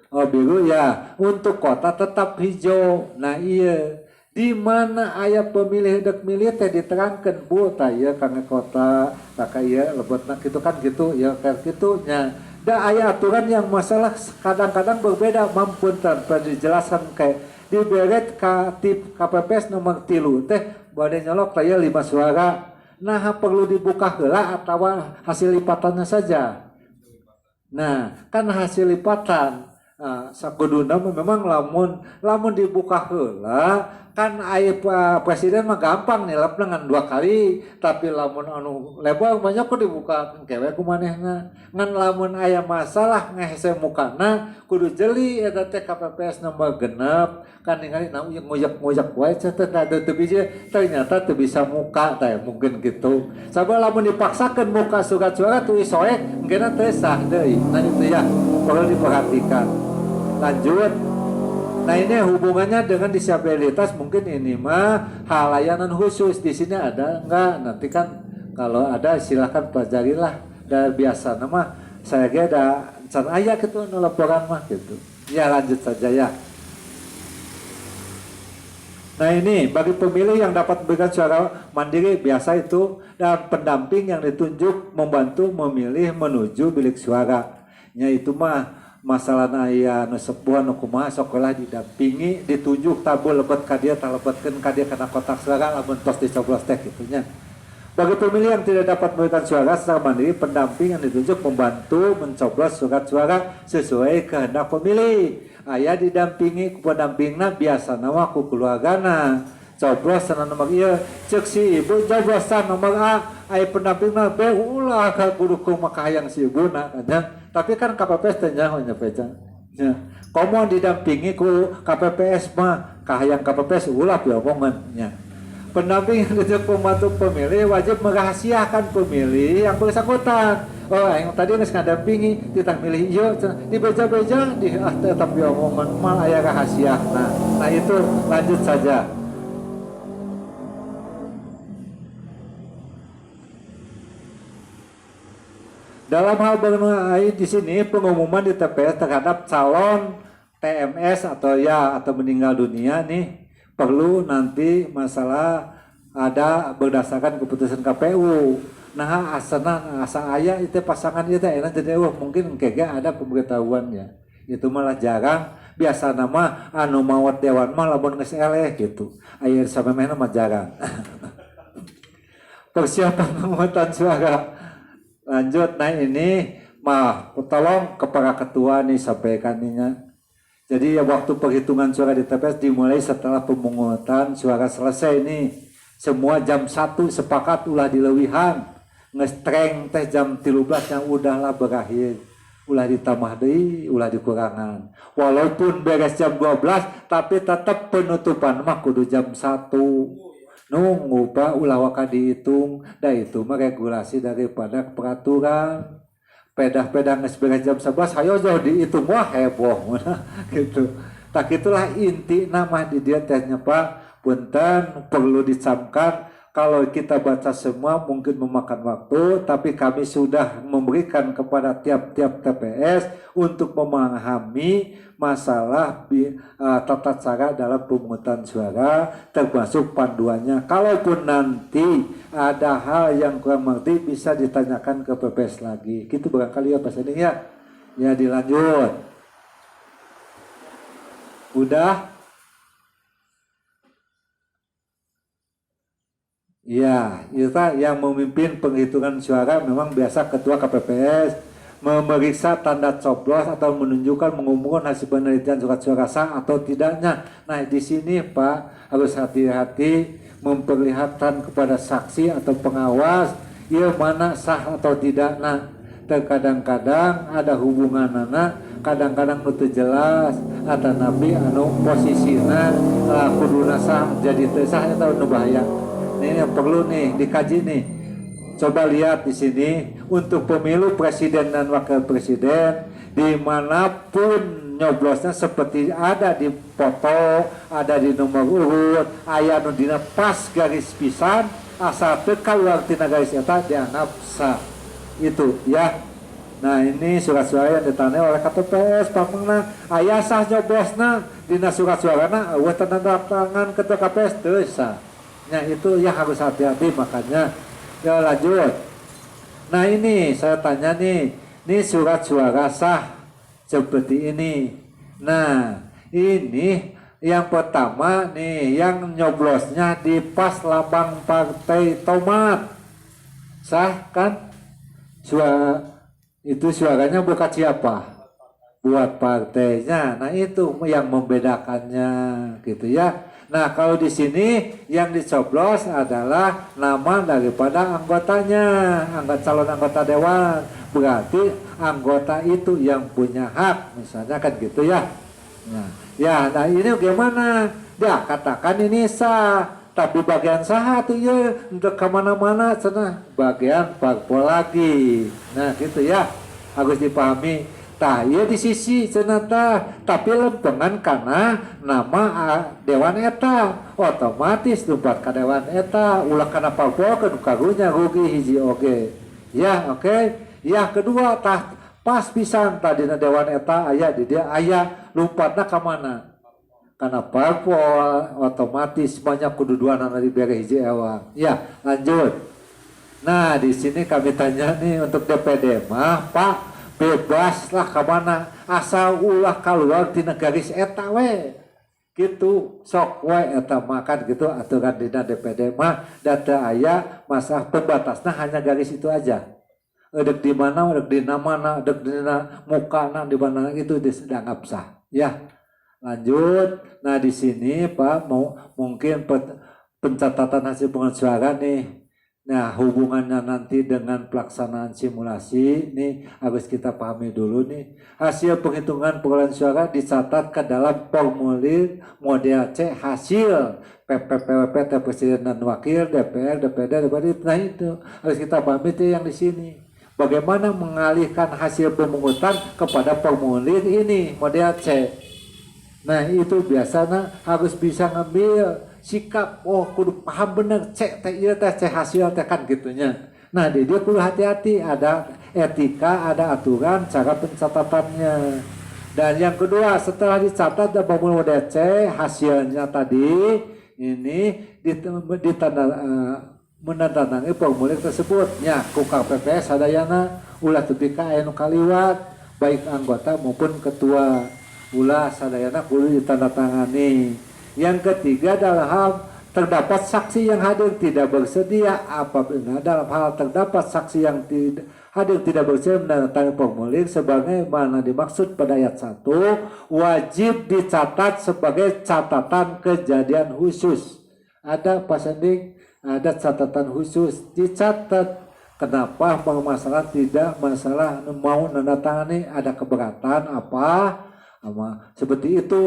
Oh biru ya, untuk kota tetap hijau. Nah iya, di mana ayah pemilih dek milih teh diterangkan bu, tak iya karena kota, tak iya lebetnak gitu kan gitu, ya kayak gitunya. Da ayah aturan yang masalah kadang-kadang berbeda mampun tanpa dijelaskan kayak di beret tip KPPS nomor 3 teh boleh nyolok kayak 5 suara. Nah perlu dibuka heula atau hasil lipatannya saja. Nah kan hasil lipatan sakuduna memang lamun dibuka heula kan presiden mah gampang nilap dengan 2 kali, tapi lamun anu lebar banyak kok dibuka kewe kumanehna ngan lamun aya masalah ngehese mukana kudu jeli eta teh KPPS nomor genep kan ningali ngujak wae teh teu bisa ternyata teu bisa muka teh mungkin gitu sabab lamun dipaksakeun muka surat suara tulis soek engkeuna teh sah deui. Nah itu ya perlu diperhatikan. Lanjut. Nah ini hubungannya dengan disabilitas mungkin ini mah hal layanan khusus di sini ada enggak? Nanti kan kalau ada silahkan pelajarilah. Dan biasa nama saya ada can aya gitu laporan mah gitu. Ya lanjut saja ya. Nah ini bagi pemilih yang dapat memberikan suara mandiri biasa itu dan pendamping yang ditunjuk membantu memilih menuju bilik suara. Ya itu mah masalah aya nu sepuh nu kumaha sekolah didampingi ditunjuk tabul lebet ka dieu tah lebetkeun ka dieu kana kotak suara lamun tos dicoblos teh kitu nya. Bagi pemilih yang tidak dapat memberikan suara secara mandiri, pendamping yang ditunjuk membantu mencoblos surat suara sesuai kehendak pemilih. Aya didampingi ku pendampingna biasa nama ku keluargana. Coblos sana nomor ieu ceuk si ibu coblosan nomor A, aya pendampingna B ulah ka kudu kumaha hayang si ibuna nya. Tapi kan KPPS teh nyaho nya pecah. Ya. Komo didampingi ku KPPS mah kahayang KPPS ulah piomongan nya. Pendamping yang ditunjuk pembantu pemilih wajib merahasiakan pemilih yang bersangkutan. Oh, yang tadi geus ngadampingi titah milih ieu di beja-beja di tetap diomongan mal aya rahasia. Nah itu lanjut saja. Dalam hal mengenai di sini pengumuman di TPS terhadap calon TMS atau meninggal dunia nih perlu nanti masalah ada berdasarkan keputusan KPU. Nah asa aya itu pasangan itu enak jadi mungkin kayaknya ada pemberitahuannya. Itu malah jarang. Biasa nama anu mawat dewan mah lamun geus eleh gitu. Aya samemehna mah jarang. Persiapan pemungutan suara. Lanjut, nah ini mah tolong kepada ketua nih sampaikannya. Jadi waktu perhitungan suara di TPS dimulai setelah pemungutan suara selesai nih. Semua jam 1 sepakat ulah dilewihan. Ngestreng teh jam 13 yang udahlah berakhir. Ulah ditambah deui, ulah dikurangan. Walaupun beres jam 12 tapi tetap penutupan mah kudu jam 1. Nunggu pak ulah waka dihitung dah itu mah regulasi daripada peraturan pedah-pedah geus beres jam 11 hayo jauh dihitung wah heboh gitu. Tak itulah inti nama di dia tehnya Pak punten perlu dicamkan kalau kita baca semua mungkin memakan waktu tapi kami sudah memberikan kepada tiap-tiap TPS untuk memahami masalah tata cara dalam pemungutan suara termasuk panduannya. Kalaupun nanti ada hal yang kurang mengerti bisa ditanyakan ke PPS lagi. Gitu barangkali ya Pak Seding ya. Ya dilanjut. Udah? Ya, itu yang memimpin penghitungan suara memang biasa ketua KPPS memeriksa tanda coblos atau menunjukkan mengumumkan hasil penelitian surat suara sah atau tidaknya. Nah di sini Pak harus hati-hati memperlihatkan kepada saksi atau pengawas ia mana sah atau tidak. Nah terkadang-kadang ada hubungan anak kadang-kadang itu jelas atau nabi anu posisinya kuduna sah jadi sah atau nu bahaya. Ini yang perlu nih dikaji nih. Coba lihat di sini untuk pemilu presiden dan wakil presiden dimanapun nyoblosnya seperti ada di foto, ada di nomor urut, aya nu dina pas garis pisan, asal teu kaluar tina garis eta dianggap sah. Itu ya. Nah ini surat suara yang ditandai oleh KTPS pamangna aya sah nyoblosna dina surat suarana eueuh tanda tangan ketua KPS teu sah. Nah itu ya harus hati-hati makanya. Ya lanjut. Nah ini saya tanya nih, ini surat suara sah seperti ini. Nah ini yang pertama nih yang nyoblosnya di pas lambang partai tomat sah kan? Suaranya bukan siapa? Buat partainya. Nah itu yang membedakannya gitu ya. Nah kalau di sini yang dicoblos adalah nama daripada anggotanya, calon anggota dewan. Berarti anggota itu yang punya hak, misalnya kan gitu ya. Nah ini gimana? Dia katakan ini sah. Tapi bagian sah tuh ya untuk kemana-mana cenah bagian parpol lagi. Nah gitu ya harus dipahami. Tah iya di sisi cenah tah tapi lempengan karena nama dewan eta otomatis lumpat ka dewan eta ulah kana parpol ke karunya rugi hiji oge. Ya oke. Ya kedua tah pas pisan tadi dewan eta aya di dia aya lumpatna ka mana? Karena parpol otomatis banyak kududuan dari bere hiji ewang. Ya, lanjut. Nah, di sini kami tanya nih untuk DPD mah, Pak, bebas lah ke mana asal ulah keluar tina garis eta we. Gitu, sok we eta makan gitu aturan dina DPD mah data aya masalah pembatasnya hanya garis itu aja. Dek di mana, dek di mana, dek di mukana di mana itu dianggap sah. Ya. Lanjut, nah di sini Pak mungkin pencatatan hasil penghitungan suara nih. Nah hubungannya nanti dengan pelaksanaan simulasi nih harus kita pahami dulu nih. Hasil penghitungan perolehan suara dicatat ke dalam formulir model C hasil PPPWP Presiden dan Wakil DPR DPD DPD. Nah itu harus kita pahami itu yang di sini. Bagaimana mengalihkan hasil pemungutan kepada formulir ini model C. Nah itu biasanya harus bisa ngambil sikap, oh kudu paham bener cek teh ieu teh cek hasil teh kan gitunya. Nah dia kudu hati-hati, ada etika, ada aturan cara pencatatannya. Dan yang kedua setelah dicatat dan formulir model C hasilnya tadi ini menandatangani formulir tersebutnya ku KPPS sadayana ulah tepika anu kaliwat baik anggota maupun ketua ulah sadayana kudu ditandatangani. Yang ketiga dalam hal terdapat saksi yang hadir tidak bersedia apabila dalam hal terdapat saksi yang hadir tidak bersedia menandatangani formulir sebagaimana dimaksud pada ayat 1 wajib dicatat sebagai catatan kejadian khusus. Ada pasandik, ada catatan khusus dicatat. Kenapa masalah tidak masalah mau menandatangani ada keberatan apa? Seperti itu.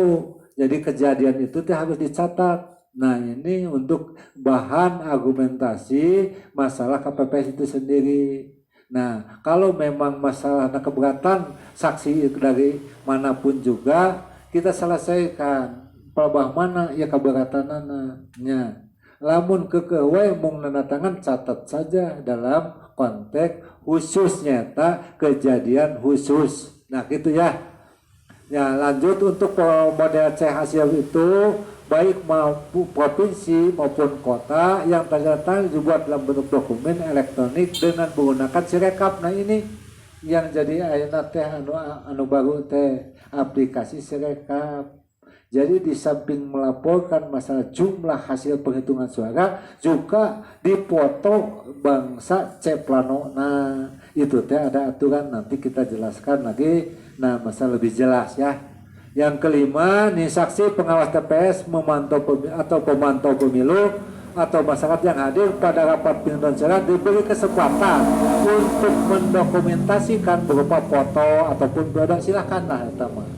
Jadi kejadian itu harus dicatat. Nah ini untuk bahan argumentasi masalah KPPS itu sendiri. Nah kalau memang masalah keberatan saksi dari manapun juga kita selesaikan. Pelabah mana ya keberatannya. Lamun kekewe mung nandatangan catat saja dalam konteks khususnya kejadian khusus. Nah gitu ya. Ya lanjut untuk model C hasil itu baik maupun provinsi maupun kota yang ternyata dibuat dalam bentuk dokumen elektronik dengan menggunakan Sirekap. Nah ini yang jadi ayeuna teh anu baru teh aplikasi Sirekap. Jadi di samping melaporkan masalah jumlah hasil penghitungan suara juga dipoto bangsa C plano. Nah itu teh ada aturan nanti kita jelaskan lagi. Nah, masalah lebih jelas ya. Yang kelima, nih saksi pengawas TPS pemantau pemilu atau masyarakat yang hadir pada rapat penghitungan suara diberi kesempatan untuk mendokumentasikan berupa foto ataupun produk silakan nah teman.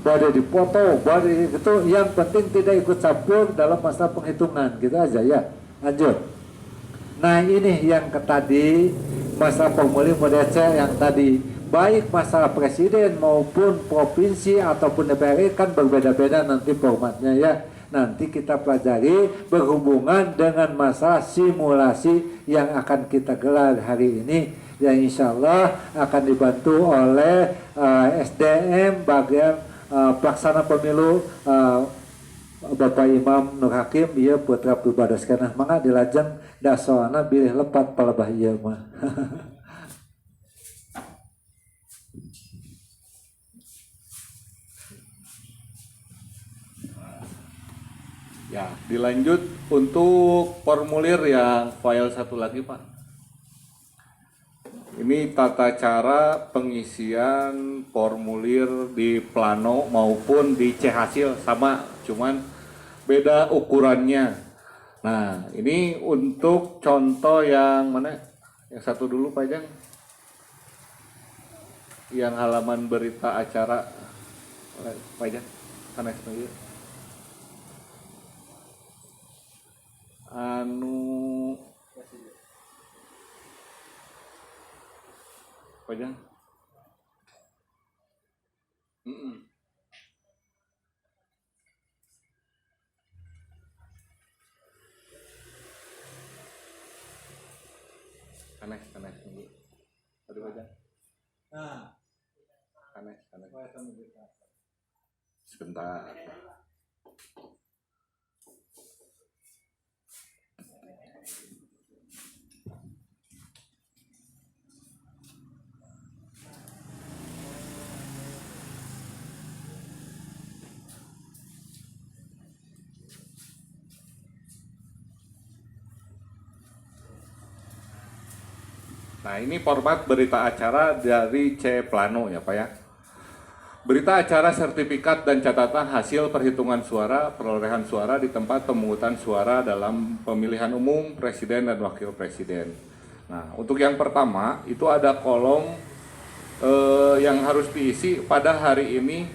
Boleh dipoto, boleh itu yang penting tidak ikut campur dalam masa penghitungan gitu aja ya. Lanjut. Nah, ini yang tadi masa formulir model C yang tadi baik masalah presiden maupun provinsi ataupun DPR kan berbeda-beda nanti formatnya ya. Nanti kita pelajari berhubungan dengan masalah simulasi yang akan kita gelar hari ini, yang insya Allah akan dibantu oleh SDM bagian pelaksana pemilu Bapak Imam Nur Hakim, iya putra pribadi karena mangga dilajeng dasoana bilih lepat palebah ieu mah. Ya, dilanjut untuk formulir yang file satu lagi, Pak. Ini tata cara pengisian formulir di Plano maupun di C-Hasil sama, cuman beda ukurannya. Nah, ini untuk contoh yang mana? Yang satu dulu, Pak Jang. Yang halaman berita acara, Pak Jang, kan ya. Apa aja? Aneh tunggu. Aduh aja. Nah. Aneh. Sebentar. Nah, ini format berita acara dari C Plano ya Pak ya. Berita acara sertifikat dan catatan hasil perhitungan suara, perolehan suara di tempat pemungutan suara dalam pemilihan umum presiden dan wakil presiden. Nah, untuk yang pertama itu ada kolom yang harus diisi pada hari ini,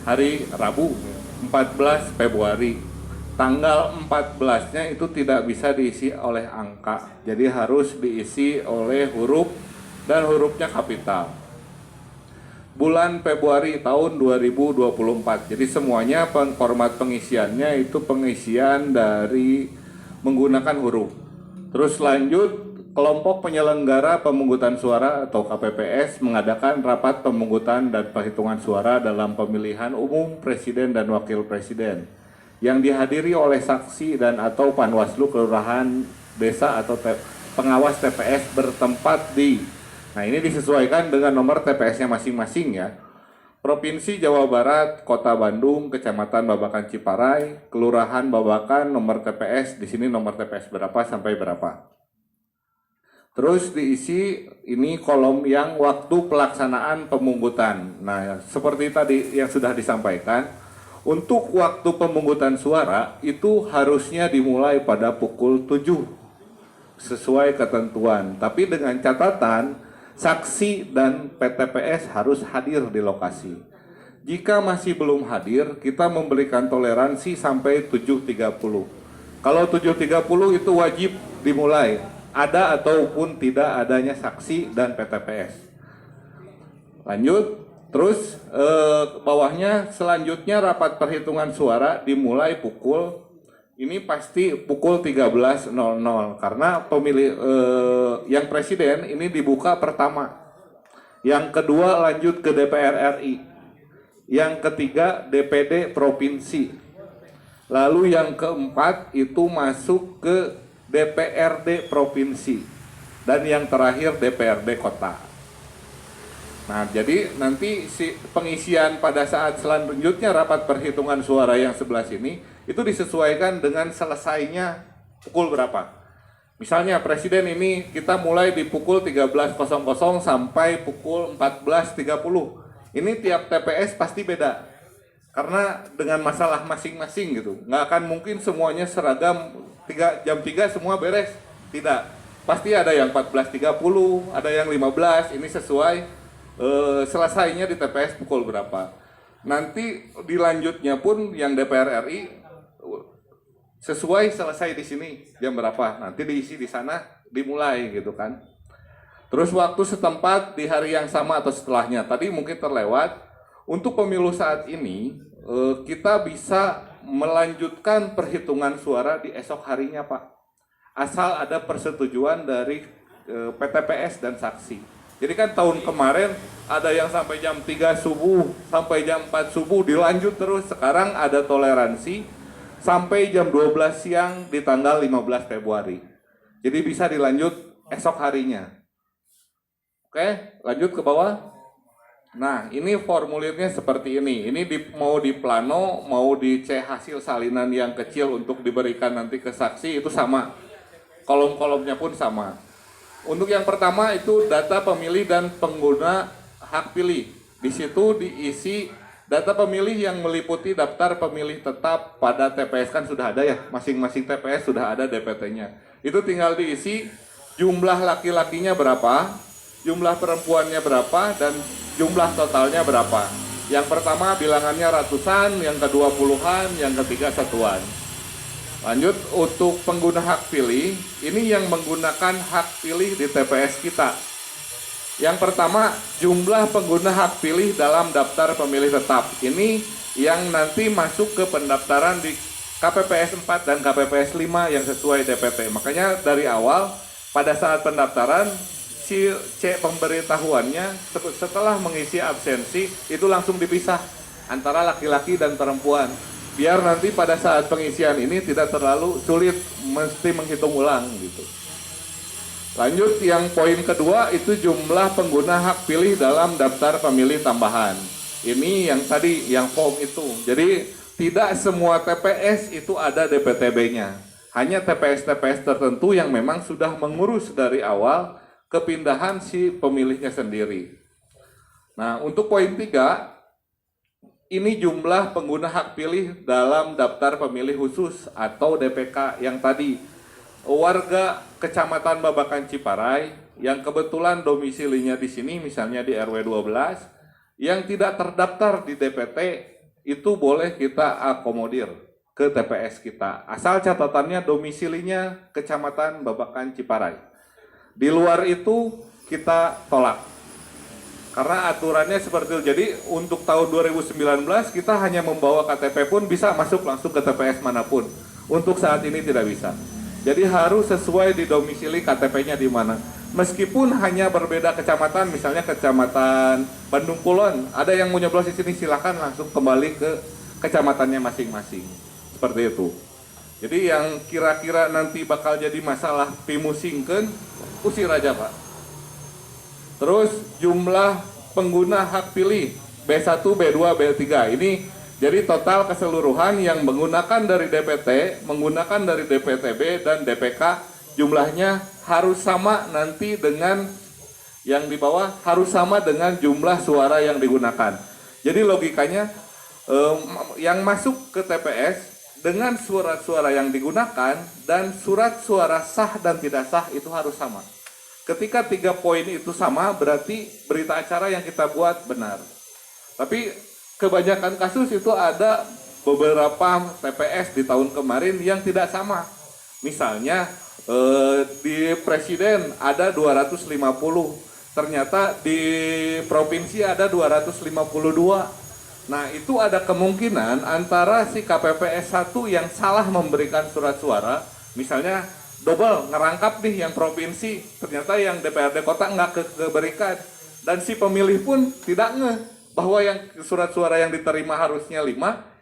hari Rabu 14 Februari. Tanggal 14-nya itu tidak bisa diisi oleh angka, jadi harus diisi oleh huruf dan hurufnya kapital. Bulan Februari tahun 2024, jadi semuanya format pengisiannya itu pengisian dari menggunakan huruf. Terus lanjut, kelompok penyelenggara pemungutan suara atau KPPS mengadakan rapat pemungutan dan perhitungan suara dalam pemilihan umum presiden dan wakil presiden yang dihadiri oleh saksi dan atau panwaslu kelurahan desa atau pengawas TPS bertempat di. Nah, ini disesuaikan dengan nomor TPS-nya masing-masing ya. Provinsi Jawa Barat, Kota Bandung, Kecamatan Babakan Ciparai, Kelurahan Babakan, nomor TPS di sini nomor TPS berapa sampai berapa. Terus diisi ini kolom yang waktu pelaksanaan pemungutan. Nah, seperti tadi yang sudah disampaikan, untuk waktu pemungutan suara itu harusnya dimulai pada pukul 7 sesuai ketentuan. Tapi dengan catatan saksi dan PTPS harus hadir di lokasi. Jika masih belum hadir, kita memberikan toleransi sampai 7.30. Kalau 7.30 itu wajib dimulai, ada ataupun tidak adanya saksi dan PTPS. Lanjut. Terus bawahnya selanjutnya rapat perhitungan suara dimulai pukul ini pasti pukul 13.00 karena pemilih yang presiden ini dibuka pertama. Yang kedua lanjut ke DPR RI. Yang ketiga DPD provinsi. Lalu yang keempat itu masuk ke DPRD provinsi dan yang terakhir DPRD kota. Nah, jadi nanti si pengisian pada saat selanjutnya rapat perhitungan suara yang sebelah sini itu disesuaikan dengan selesainya pukul berapa. Misalnya presiden ini kita mulai di pukul 13.00 sampai pukul 14.30. Ini tiap TPS pasti beda. Karena dengan masalah masing-masing gitu. Nggak akan mungkin semuanya seragam jam 3 semua beres. Tidak. Pasti ada yang 14.30, ada yang 15, ini sesuai selesainya di TPS pukul berapa. Nanti dilanjutnya pun yang DPR RI sesuai selesai di sini jam berapa. Nanti diisi di sana dimulai gitu kan. Terus waktu setempat di hari yang sama atau setelahnya. Tadi mungkin terlewat. Untuk pemilu saat ini, kita bisa melanjutkan perhitungan suara di esok harinya, Pak. Asal ada persetujuan dari PTPS dan saksi. Jadi kan tahun kemarin ada yang sampai jam 3 subuh, sampai jam 4 subuh dilanjut terus. Sekarang ada toleransi sampai jam 12 siang di tanggal 15 Februari. Jadi bisa dilanjut esok harinya. Oke, lanjut ke bawah. Nah, ini formulirnya seperti ini. Ini mau di plano, mau di C hasil salinan yang kecil untuk diberikan nanti ke saksi itu sama. Kolom-kolomnya pun sama. Untuk yang pertama itu data pemilih dan pengguna hak pilih. Di situ diisi data pemilih yang meliputi daftar pemilih tetap pada TPS kan sudah ada ya. Masing-masing TPS sudah ada DPT-nya. Itu tinggal diisi jumlah laki-lakinya berapa, jumlah perempuannya berapa, dan jumlah totalnya berapa. Yang pertama bilangannya ratusan, yang kedua puluhan, yang ketiga satuan. Lanjut, untuk pengguna hak pilih, ini yang menggunakan hak pilih di TPS kita. Yang pertama, jumlah pengguna hak pilih dalam daftar pemilih tetap. Ini yang nanti masuk ke pendaftaran di KPPS 4 dan KPPS 5 yang sesuai DPT. Makanya dari awal, pada saat pendaftaran, si C pemberitahuannya setelah mengisi absensi itu langsung dipisah antara laki-laki dan perempuan biar nanti pada saat pengisian ini tidak terlalu sulit mesti menghitung ulang gitu. Lanjut, yang poin kedua itu jumlah pengguna hak pilih dalam daftar pemilih tambahan. Ini yang tadi yang form itu. Jadi tidak semua TPS itu ada DPTB-nya. Hanya TPS-TPS tertentu yang memang sudah mengurus dari awal kepindahan si pemilihnya sendiri. Nah, untuk poin 3, ini jumlah pengguna hak pilih dalam daftar pemilih khusus atau DPK yang tadi. Warga Kecamatan Babakan Ciparai yang kebetulan domisilinya di sini, misalnya di RW 12, yang tidak terdaftar di DPT, itu boleh kita akomodir ke TPS kita. Asal catatannya domisilinya Kecamatan Babakan Ciparai. Di luar itu kita tolak. Karena aturannya seperti itu. Jadi untuk tahun 2019 kita hanya membawa KTP pun bisa masuk langsung ke TPS manapun. Untuk saat ini tidak bisa. Jadi harus sesuai di domisili KTP-nya di mana. Meskipun hanya berbeda kecamatan, misalnya Kecamatan Bandung Kulon, ada yang mau nyoblos di sini silakan langsung kembali ke kecamatannya masing-masing. Seperti itu. Jadi yang kira-kira nanti bakal jadi masalah pimusingkeun usir aja, Pak. Terus jumlah pengguna hak pilih B1, B2, B3 ini jadi total keseluruhan yang menggunakan dari DPT, menggunakan dari DPTB dan DPK jumlahnya harus sama nanti dengan yang di bawah, harus sama dengan jumlah suara yang digunakan. Jadi logikanya yang masuk ke TPS dengan surat-suara yang digunakan dan surat suara sah dan tidak sah itu harus sama. Ketika 3 poin itu sama, berarti berita acara yang kita buat benar. Tapi kebanyakan kasus itu ada beberapa TPS di tahun kemarin yang tidak sama. Misalnya di presiden ada 250, ternyata di provinsi ada 252. Nah, itu ada kemungkinan antara si KPPS 1 yang salah memberikan surat suara, misalnya double ngerangkap nih yang provinsi, ternyata yang DPRD kota nggak keberikan, dan si pemilih pun tidak ngeh bahwa yang surat suara yang diterima harusnya 5,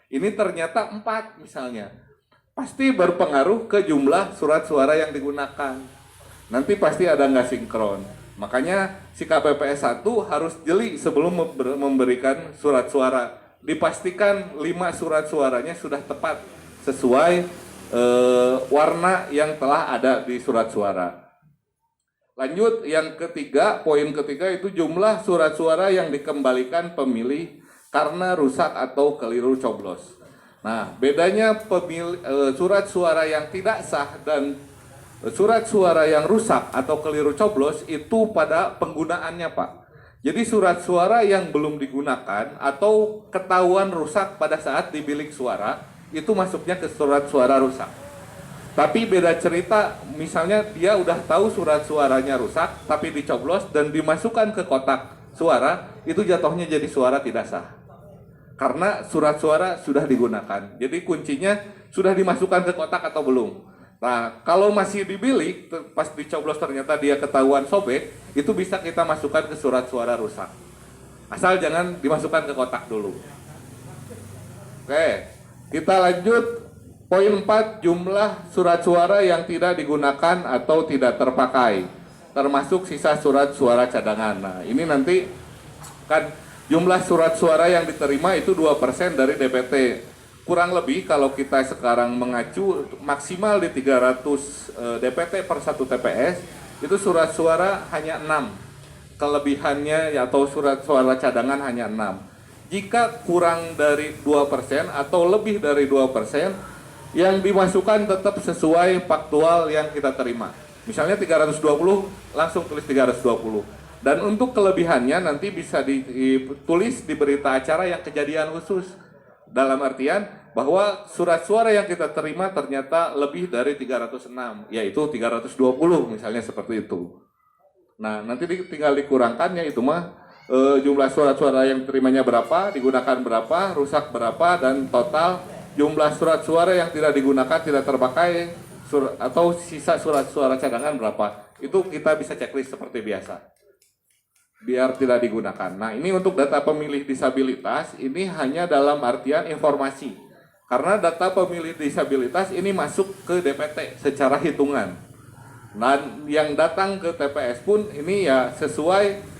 ini ternyata 4 misalnya. Pasti berpengaruh ke jumlah surat suara yang digunakan. Nanti pasti ada nggak sinkron. Makanya si KPPS 1 harus jeli sebelum memberikan surat suara. Dipastikan 5 surat suaranya sudah tepat sesuai warna yang telah ada di surat suara. Lanjut, yang ketiga, poin ketiga itu jumlah surat suara yang dikembalikan pemilih karena rusak atau keliru coblos. Nah, bedanya surat suara yang tidak sah dan surat suara yang rusak atau keliru coblos itu pada penggunaannya, Pak. Jadi surat suara yang belum digunakan atau ketahuan rusak pada saat di bilik suara itu masuknya ke surat suara rusak. Tapi beda cerita, misalnya dia udah tahu surat suaranya rusak, tapi dicoblos dan dimasukkan ke kotak suara, itu jatuhnya jadi suara tidak sah. Karena surat suara sudah digunakan. Jadi kuncinya sudah dimasukkan ke kotak atau belum. Nah, kalau masih di bilik, pas dicoblos ternyata dia ketahuan sobek, itu bisa kita masukkan ke surat suara rusak. Asal jangan dimasukkan ke kotak dulu. Oke, kita lanjut. Poin 4, jumlah surat suara yang tidak digunakan atau tidak terpakai, termasuk sisa surat suara cadangan. Nah, ini nanti kan jumlah surat suara yang diterima itu 2% dari DPT. Kurang lebih kalau kita sekarang mengacu maksimal di 300 DPT per 1 TPS, itu surat suara hanya 6. Kelebihannya atau surat suara cadangan hanya 6. Jika kurang dari 2% atau lebih dari 2%, yang dimasukkan tetap sesuai faktual yang kita terima. Misalnya 320, langsung tulis 320. Dan untuk kelebihannya nanti bisa ditulis di berita acara yang kejadian khusus. Dalam artian bahwa surat suara yang kita terima ternyata lebih dari 306, yaitu 320 misalnya seperti itu. Nah, nanti tinggal dikurangkannya itu mah jumlah surat suara yang terimanya berapa, digunakan berapa, rusak berapa, dan total jumlah surat suara yang tidak digunakan, tidak terpakai, atau sisa surat suara cadangan berapa. Itu kita bisa checklist seperti biasa, biar tidak digunakan. Nah, ini untuk data pemilih disabilitas, ini hanya dalam artian informasi. Karena data pemilih disabilitas ini masuk ke DPT secara hitungan. Dan yang datang ke TPS pun ini ya sesuai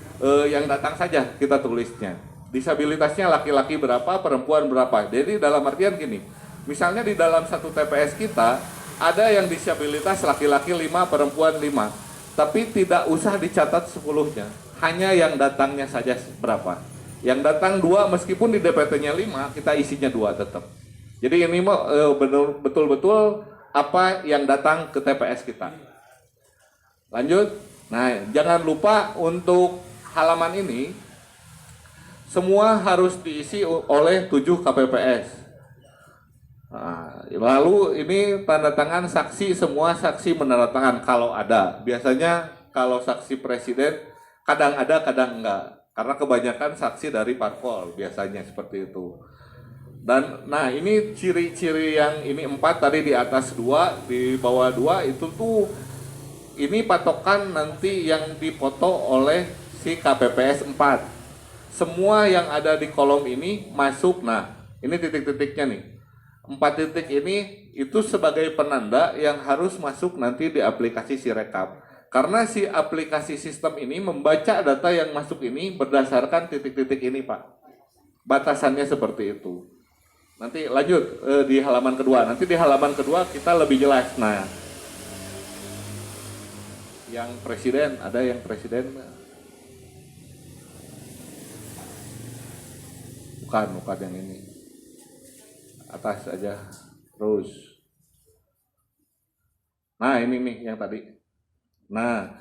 yang datang saja kita tulisnya. Disabilitasnya laki-laki berapa, perempuan berapa. Jadi dalam artian gini, misalnya di dalam satu TPS kita ada yang disabilitas laki-laki 5, perempuan 5. Tapi tidak usah dicatat 10-nya, hanya yang datangnya saja berapa. Yang datang 2, meskipun di DPT-nya 5, kita isinya 2 tetap. Jadi ini betul-betul apa yang datang ke TPS kita. Lanjut. Nah, jangan lupa untuk halaman ini semua harus diisi oleh 7 KPPS. Nah, lalu ini tanda tangan saksi, semua saksi menandatangan kalau ada. Biasanya kalau saksi presiden kadang ada, kadang enggak. Karena kebanyakan saksi dari parpol biasanya seperti itu. Dan nah ini ciri-ciri yang ini 4 tadi di atas 2, di bawah 2 itu tuh ini patokan nanti yang dipoto oleh si KPPS 4. Semua yang ada di kolom ini masuk. Nah, ini titik-titiknya nih. 4 titik ini itu sebagai penanda yang harus masuk nanti di aplikasi Sirekap. Karena si aplikasi sistem ini membaca data yang masuk ini berdasarkan titik-titik ini, Pak. Batasannya seperti itu. Nanti lanjut di halaman kedua. Nanti di halaman kedua kita lebih jelas. Nah, yang presiden, ada yang presiden? Bukan yang ini. Atas aja. Terus. Nah, ini nih yang tadi. Nah,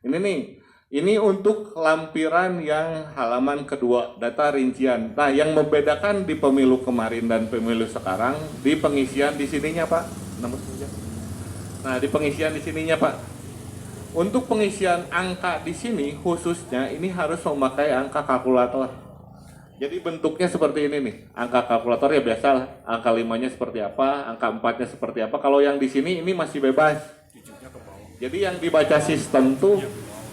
ini nih. Ini untuk lampiran yang halaman kedua, data rincian. Nah, yang membedakan di pemilu kemarin dan pemilu sekarang, di pengisian di sininya, Pak. Nah, di pengisian di sininya, Pak. Untuk pengisian angka di sini, khususnya ini harus memakai angka kalkulator. Jadi bentuknya seperti ini nih, angka kalkulator ya biasa lah, angka 5-nya seperti apa, angka 4-nya seperti apa. Kalau yang di sini ini masih bebas. Jadi yang dibaca sistem tuh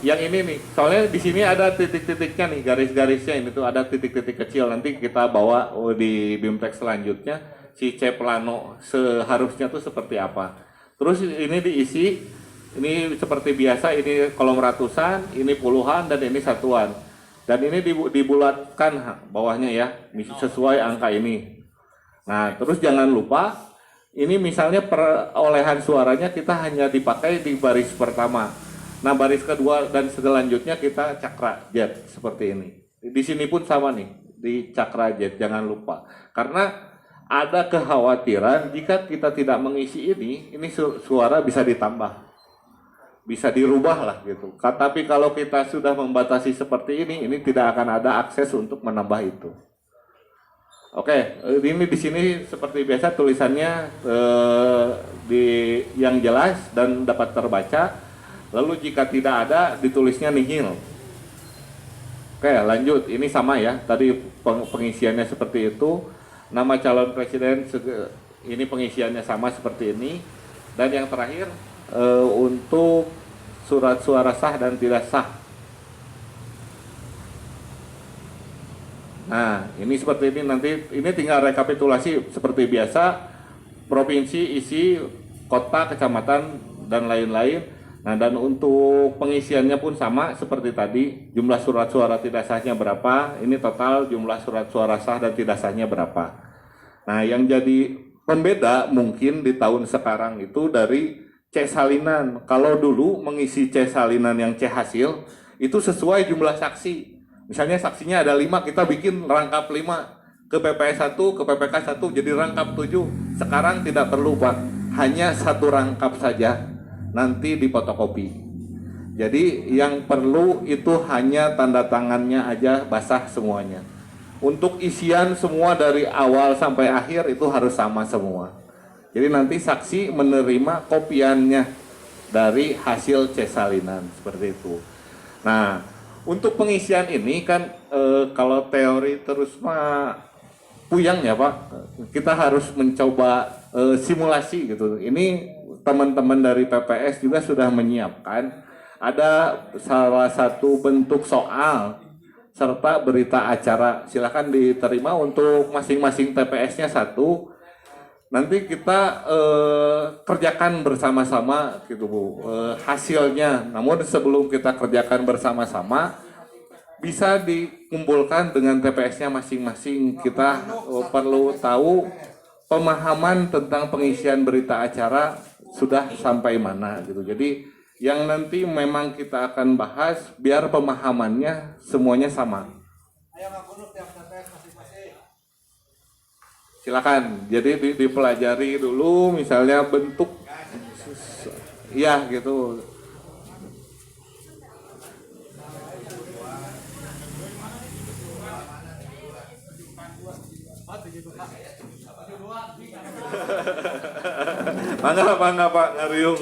yang ini nih, soalnya di sini ada titik-titiknya nih, garis-garisnya ini tuh ada titik-titik kecil. Nanti kita bawa di BIMTEK selanjutnya, si C plano seharusnya tuh seperti apa. Terus ini diisi, ini seperti biasa, ini kolom ratusan, ini puluhan, dan ini satuan. Dan ini dibulatkan bawahnya ya, sesuai angka ini. Nah, terus jangan lupa, ini misalnya perolehan suaranya kita hanya dipakai di baris pertama. Nah, baris kedua dan selanjutnya kita cakra jet seperti ini. Di sini pun sama nih, di cakra jet, jangan lupa. Karena ada kekhawatiran jika kita tidak mengisi ini suara bisa ditambah. Bisa dirubah lah gitu. Tapi kalau kita sudah membatasi seperti ini tidak akan ada akses untuk menambah itu. Oke, ini di sini seperti biasa tulisannya di yang jelas dan dapat terbaca. Lalu jika tidak ada ditulisnya nihil. Oke, lanjut. Ini sama ya. Tadi pengisiannya seperti itu. Nama calon presiden ini pengisiannya sama seperti ini. Dan yang terakhir untuk surat suara sah dan tidak sah. Nah, ini seperti ini nanti ini tinggal rekapitulasi seperti biasa, provinsi, isi, kota, kecamatan dan lain-lain. Nah, dan untuk pengisiannya pun sama seperti tadi, jumlah surat suara tidak sahnya berapa, ini total jumlah surat suara sah dan tidak sahnya berapa. Nah, yang jadi pembeda mungkin di tahun sekarang itu dari C salinan. Kalau dulu mengisi C salinan yang C hasil itu sesuai jumlah saksi. Misalnya saksinya ada 5, kita bikin rangkap 5 ke PPS 1, ke PPK 1 jadi rangkap 7. Sekarang tidak perlu Pak, hanya satu rangkap saja nanti difotokopi. Jadi yang perlu itu hanya tanda tangannya aja basah semuanya. Untuk isian semua dari awal sampai akhir itu harus sama semua. Jadi nanti saksi menerima kopiannya dari hasil C salinan seperti itu. Nah, untuk pengisian ini kan kalau teori terus puyang ya Pak, kita harus mencoba simulasi gitu. Ini teman-teman dari PPS juga sudah menyiapkan ada salah satu bentuk soal serta berita acara. Silakan diterima untuk masing-masing TPS-nya satu. Nanti kita kerjakan bersama-sama gitu Bu hasilnya. Namun sebelum kita kerjakan bersama-sama bisa dikumpulkan dengan TPS-nya masing-masing. Kita perlu tahu pemahaman tentang pengisian berita acara sudah sampai mana gitu. Jadi yang nanti memang kita akan bahas biar pemahamannya semuanya sama. Silakan. Jadi dipelajari dulu misalnya bentuk ya gitu. Mangga Pak ngariung.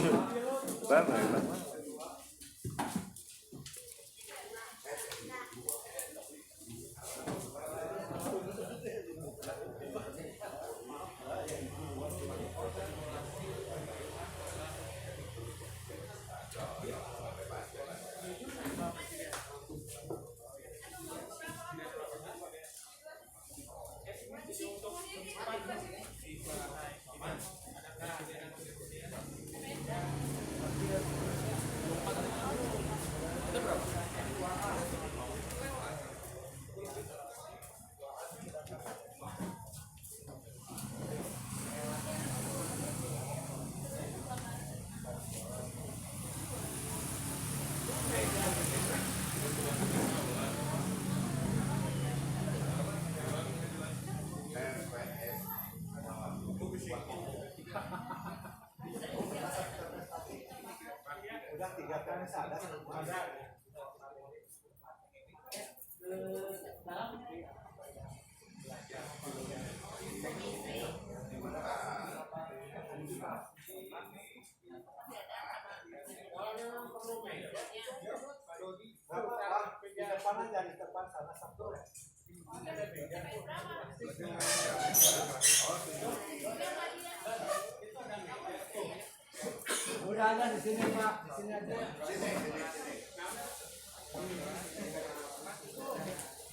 Udah ada di sini Pak, di sini aja.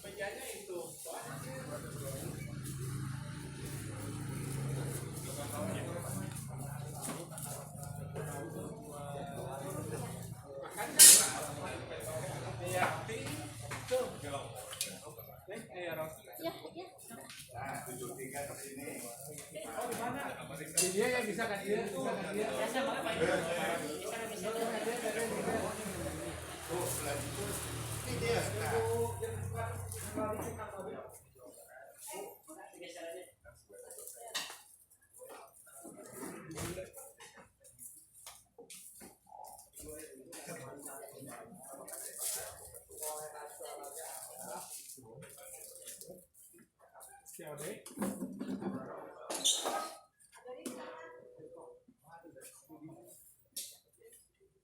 Mejanya itu. Dia yang bisa kan dia, bisa kan dia.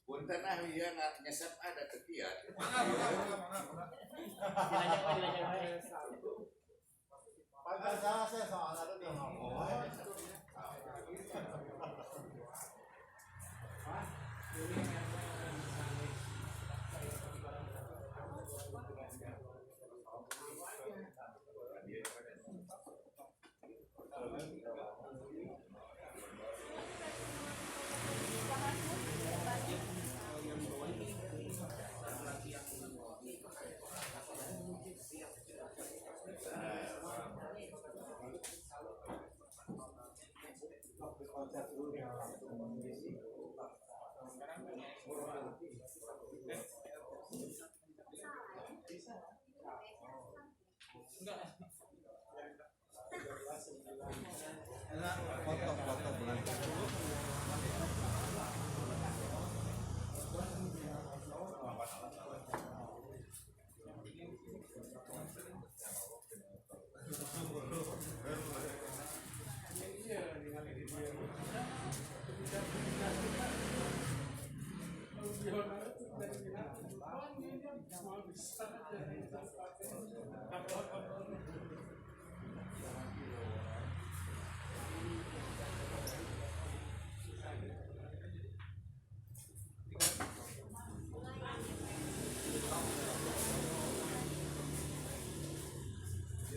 Punten ieu nyesep ada tekian.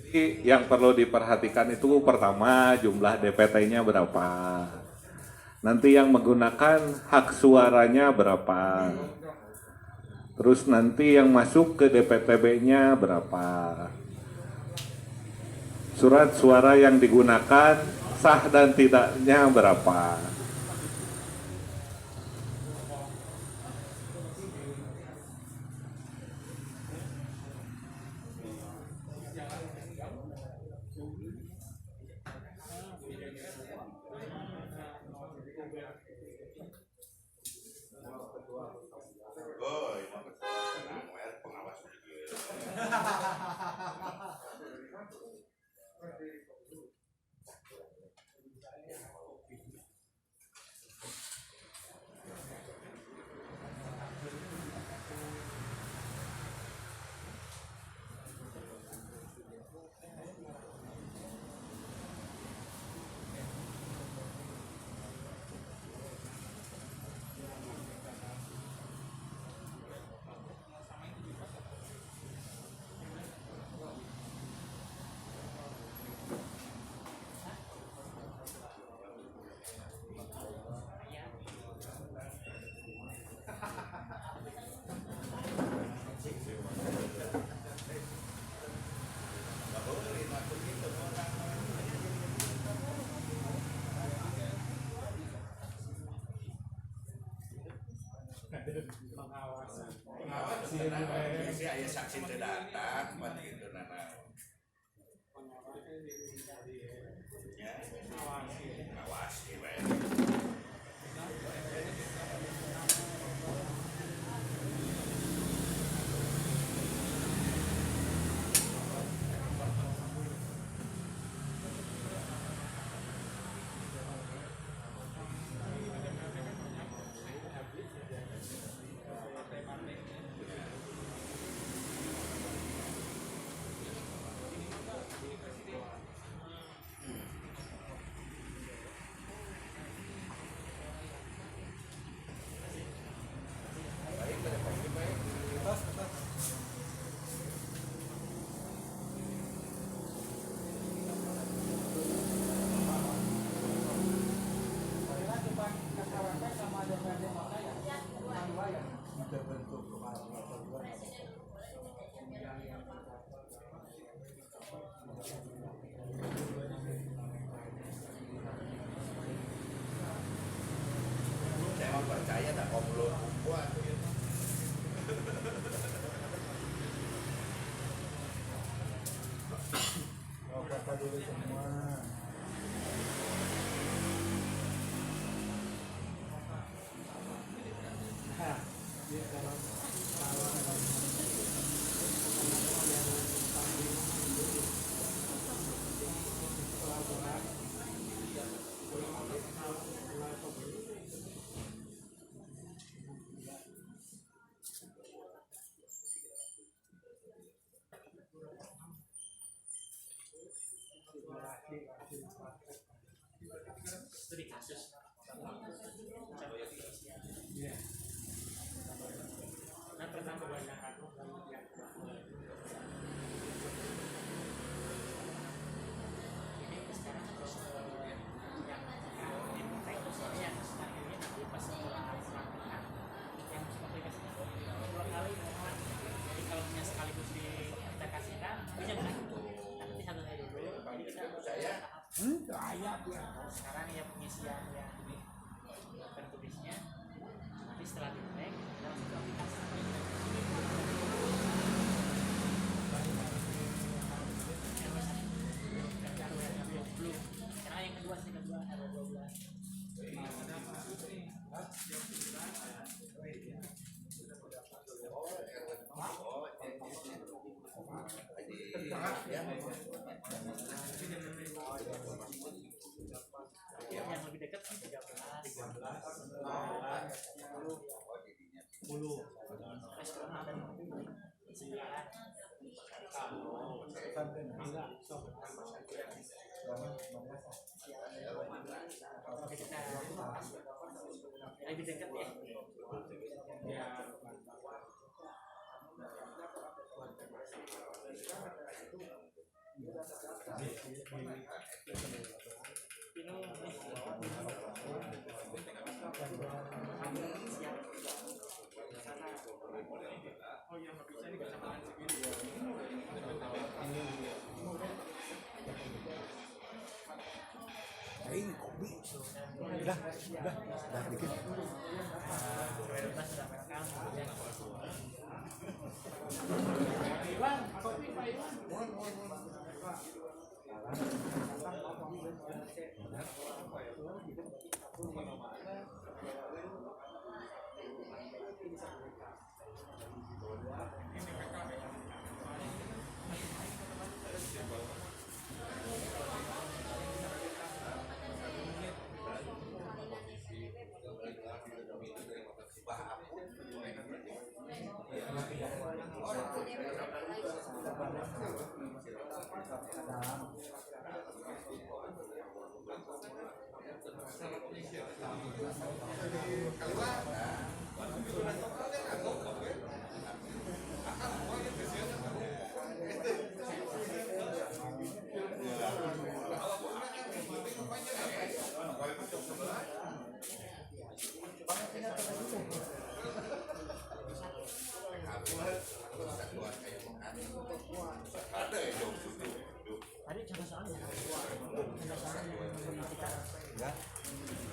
Jadi yang perlu diperhatikan itu pertama jumlah DPT-nya berapa. Nanti yang menggunakan hak suaranya berapa. Terus nanti yang masuk ke DPTB-nya berapa. Surat suara yang digunakan sah dan tidaknya berapa. Si aya saksi teu datang pati kitu nana. Ya, ngawasi bae. Sekarang ya pengisian yang tertulisnya, nanti setelah di-tag kita langsung ke aplikasi. Sekarang yang kedua RW12. Yang lebih dekat sih 13, 10. Restoran ada 9. Lebih dekat ya. Udah bikin.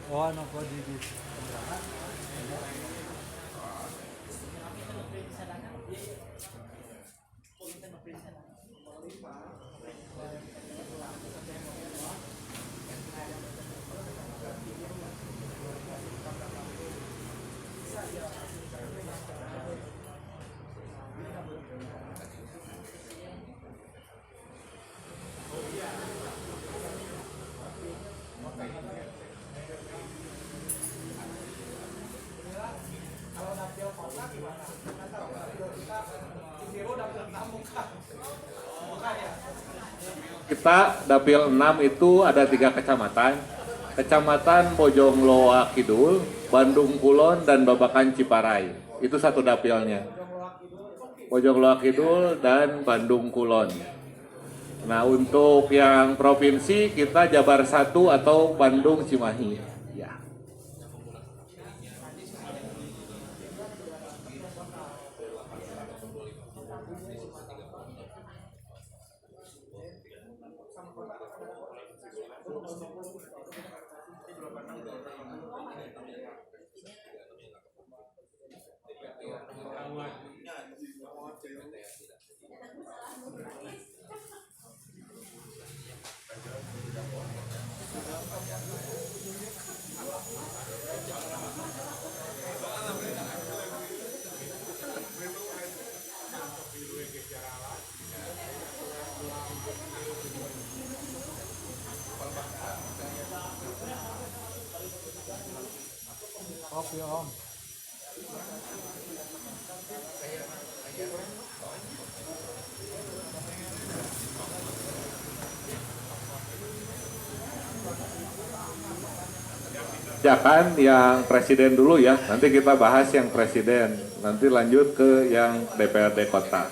Oh, ano po di Kita Dapil 6 itu ada 3 kecamatan. Kecamatan Bojongloa Kidul, Bandung Kulon, dan Babakan Ciparai. Itu satu dapilnya. Bojongloa Kidul dan Bandung Kulon. Nah, untuk yang provinsi kita Jabar 1 atau Bandung Cimahi. Ya. Kopi Om. Jangan yang presiden dulu ya, nanti kita bahas yang presiden. Nanti lanjut ke yang DPRD kota.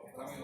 Kami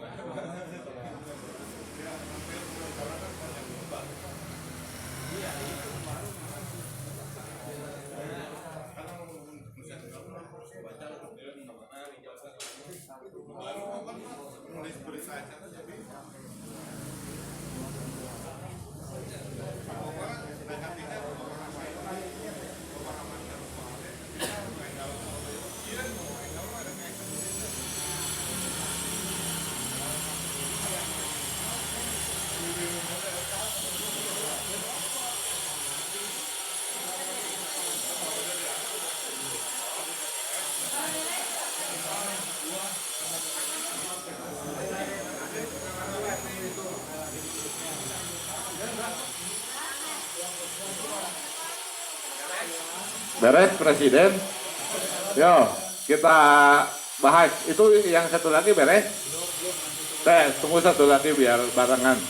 Beres Presiden. Yo, kita bahas itu yang satu lagi beres. Tunggu satu lagi biar barengan.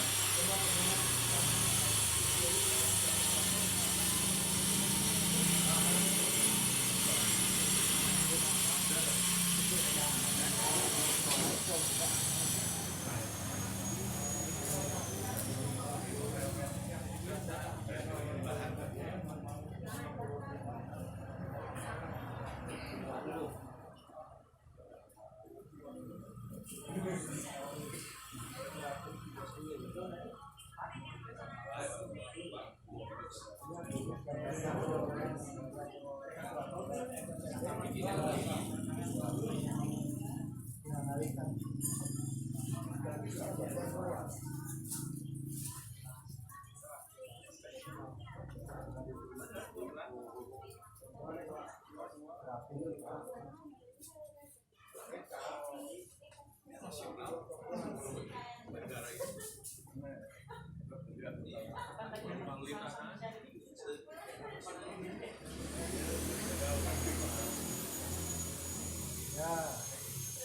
Ya,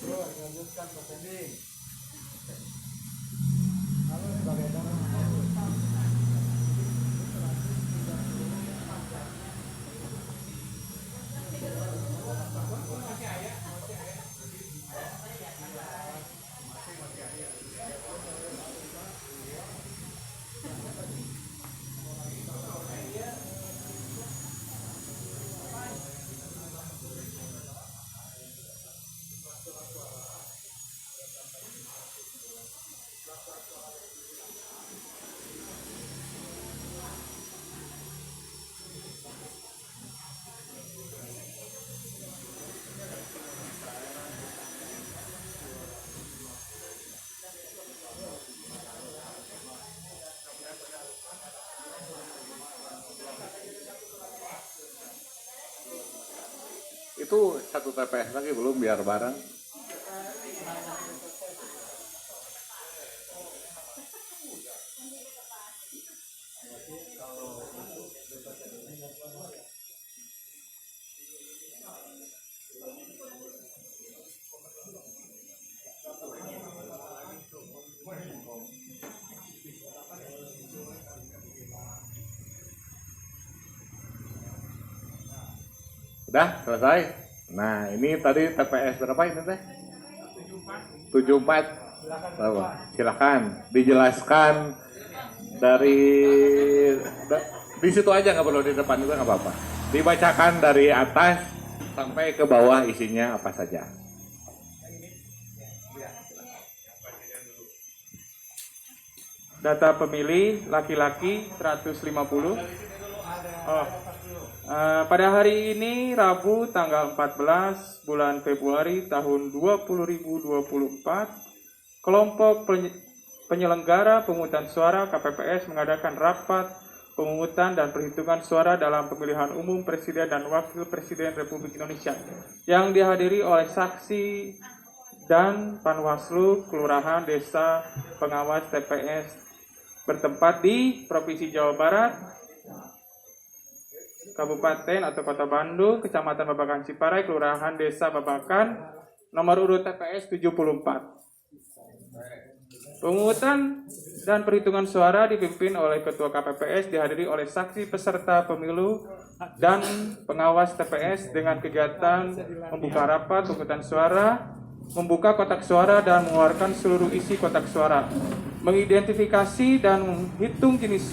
terus lanjutkan pertanding. Lalu sebagai Itu satu TPS lagi belum biar bareng. Udah selesai. Nah ini tadi TPS berapa ini teh? 74. Silakan dijelaskan dari di situ aja, nggak perlu di depan juga nggak apa-apa. Dibacakan dari atas sampai ke bawah isinya apa saja. Data pemilih laki-laki 150. Pada hari ini Rabu tanggal 14 bulan Februari tahun 2024, kelompok penyelenggara pemungutan suara KPPS mengadakan rapat pemungutan dan perhitungan suara dalam pemilihan umum Presiden dan Wakil Presiden Republik Indonesia yang dihadiri oleh saksi dan Panwaslu, Kelurahan, Desa, Pengawas TPS bertempat di Provinsi Jawa Barat, Kabupaten atau Kota Bandung, Kecamatan Babakan Ciparai, Kelurahan Desa Babakan, nomor urut TPS 74. Pemungutan dan perhitungan suara dipimpin oleh Ketua KPPS, dihadiri oleh saksi peserta pemilu dan pengawas TPS dengan kegiatan membuka rapat pemungutan suara, membuka kotak suara dan mengeluarkan seluruh isi kotak suara, mengidentifikasi dan menghitung jenis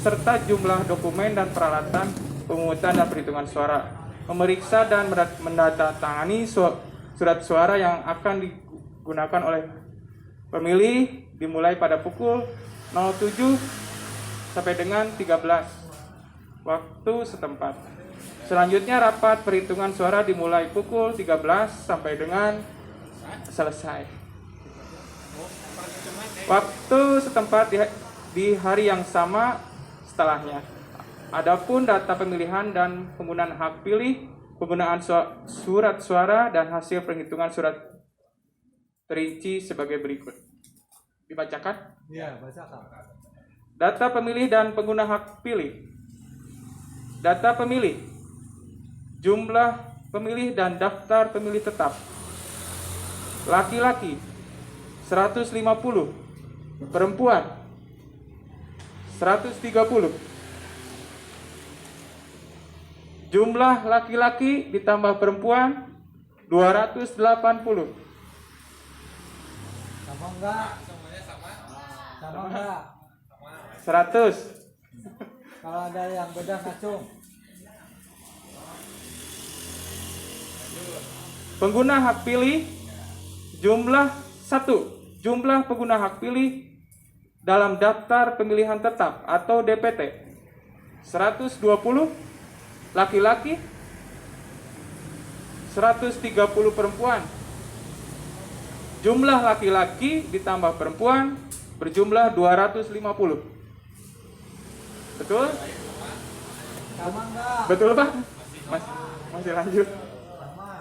serta jumlah dokumen dan peralatan pemungutan dan perhitungan suara, memeriksa dan menandatangani surat suara yang akan digunakan oleh pemilih dimulai pada pukul 07 sampai dengan 13 waktu setempat. Selanjutnya rapat perhitungan suara dimulai pukul 13 sampai dengan selesai. Waktu setempat di hari yang sama setelahnya. Adapun data pemilihan dan penggunaan hak pilih, penggunaan surat suara dan hasil perhitungan surat terinci sebagai berikut. Dibacakan? Iya, bacakan. Data pemilih dan pengguna hak pilih. Data pemilih. Jumlah pemilih dan daftar pemilih tetap. Laki-laki 150, perempuan 130. Jumlah laki-laki ditambah perempuan 280. Sama enggak? Sama enggak? 100. Kalau ada yang beda ngacung. Pengguna hak pilih jumlah 1. Jumlah pengguna hak pilih dalam daftar pemilihan tetap atau DPT 120 laki-laki, 130 perempuan. Jumlah laki-laki ditambah perempuan berjumlah 250. Betul? Sama enggak? Betul Pak? Masih lanjut. Sama.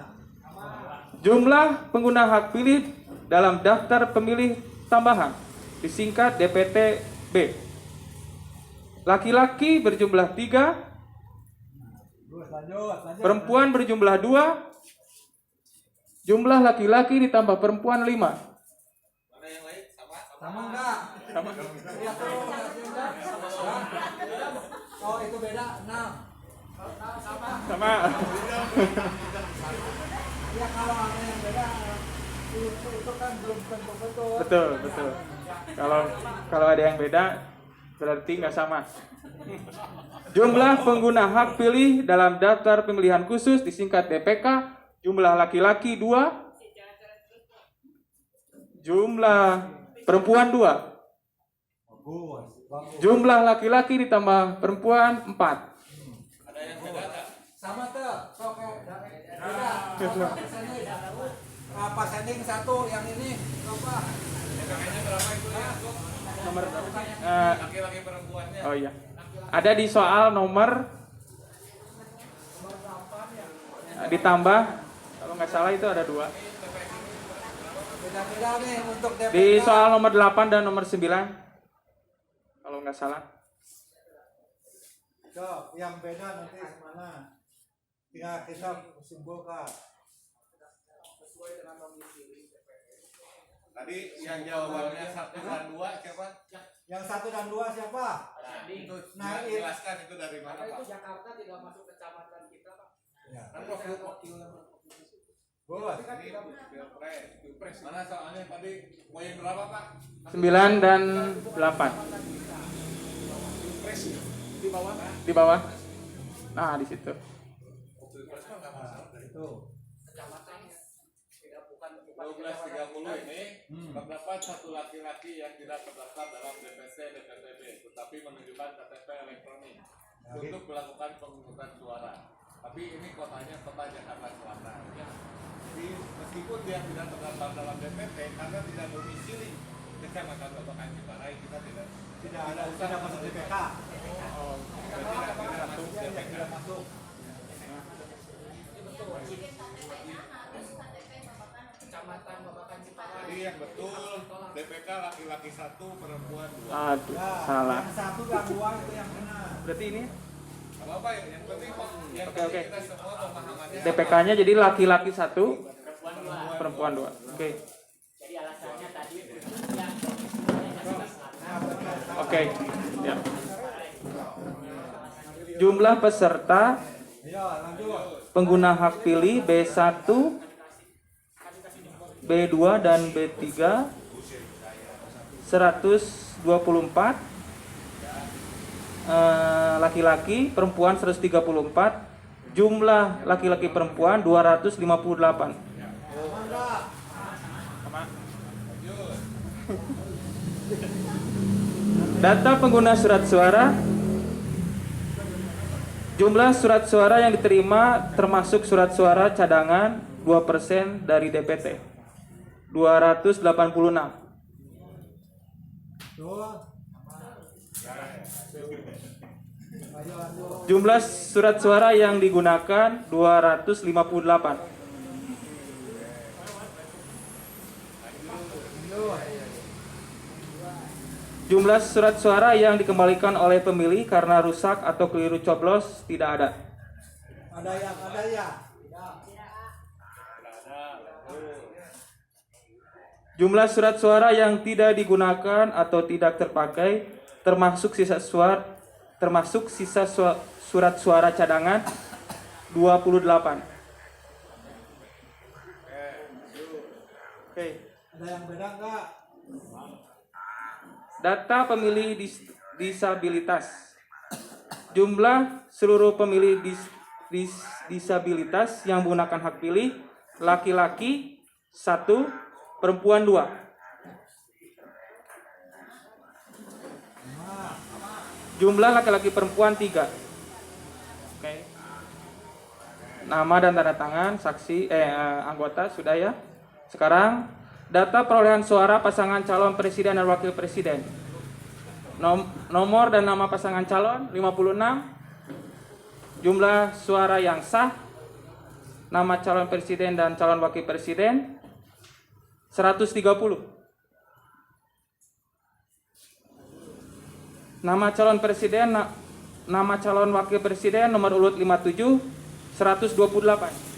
Jumlah pengguna hak pilih dalam daftar pemilih tambahan disingkat DPT-B. Laki-laki berjumlah 3, Terus lanjut. perempuan berjumlah 2, jumlah laki-laki ditambah perempuan 5. Sama enggak? Sama. Lihat tuh, enggak? Oh, itu beda 6. Sama. Ya kalau ada yang beda itu kan belum tentu betul. Betul. Kalau ada yang beda berarti nggak sama. Jumlah pengguna hak pilih dalam daftar pemilihan khusus disingkat DPK, jumlah laki-laki 2, jumlah perempuan 2. Bagus. Jumlah laki-laki ditambah perempuan 4. Sama tuh. Sok beda. Apa sending satu yang ini? Apa? Nomor Laki-laki perempuannya. oh iya. Ada di soal nomor ditambah kalau nggak salah itu ada 2. Beda-beda nih untuk DPK. Di soal nomor 8 dan nomor 9. Kalau nggak salah. Sok, yang beda nanti mana? Tinggal kita simpulkan. Tadi yang jawabannya 1 dan 2 siapa? Yang 1 dan 2 siapa? Itu Nah, jelaskan itu dari mana Pak? Jakarta tidak masuk kecamatan kita, Pak. Ya. Kan wakil Bos. Pilpres. Mana soalnya tadi poin berapa Pak? 9 dan 8. Pilpres di bawah. Di bawah. Nah, di situ. Pilpres kan nggak masalah. Itu. Kecamatannya tidak bukan 12.30 ini terdapat satu laki-laki yang tidak terdaftar dalam DPC DPTB tetapi menunjukkan KTP elektronik untuk melakukan pemungutan suara. Tapi ini kotanya kota Jakarta Selatan. Jadi meskipun dia tidak terdaftar dalam DPT karena tidak domisili kecamatan Babakan Ciparai, kita tidak masuk DPK. tidak masuk DPK. Tidak masuk. kecamatan Babakan Ciparai. Jadi yang betul DPK laki-laki 1, perempuan 2. Aduh, Ya, salah. Yang 1 dan 2 itu yang benar. Berarti ini Apa yang penting Pak, yang Oke. penting kita semua pemahamannya DPK-nya jadi laki-laki 1, Perempuan 2. perempuan 2. Oke. Jadi alasannya tadi yang Jakarta Selatan. Oke. Ya. Jumlah peserta Ya, lanjut. pengguna hak pilih B1, B2 dan B3 124, laki-laki, perempuan 134, jumlah laki-laki perempuan 258. Data pengguna surat suara. Jumlah surat suara yang diterima termasuk surat suara cadangan 2% dari DPT 286. Jumlah surat suara yang digunakan 258. Jumlah surat suara yang dikembalikan oleh pemilih karena rusak atau keliru coblos tidak ada. Ada ya. Jumlah surat suara yang tidak digunakan atau tidak terpakai termasuk sisa surat suara cadangan 28. Oke. Ada yang beda enggak? Data pemilih disabilitas. Jumlah seluruh pemilih disabilitas yang menggunakan hak pilih laki-laki 1, perempuan 2. Jumlah laki-laki perempuan 3. Oke. Nama dan tanda tangan saksi anggota sudah ya. Sekarang data perolehan suara pasangan calon presiden dan wakil presiden. Nomor dan nama pasangan calon 56. Jumlah suara yang sah. Nama calon presiden dan calon wakil presiden 130. Nama calon presiden, nama calon wakil presiden nomor urut 57 128.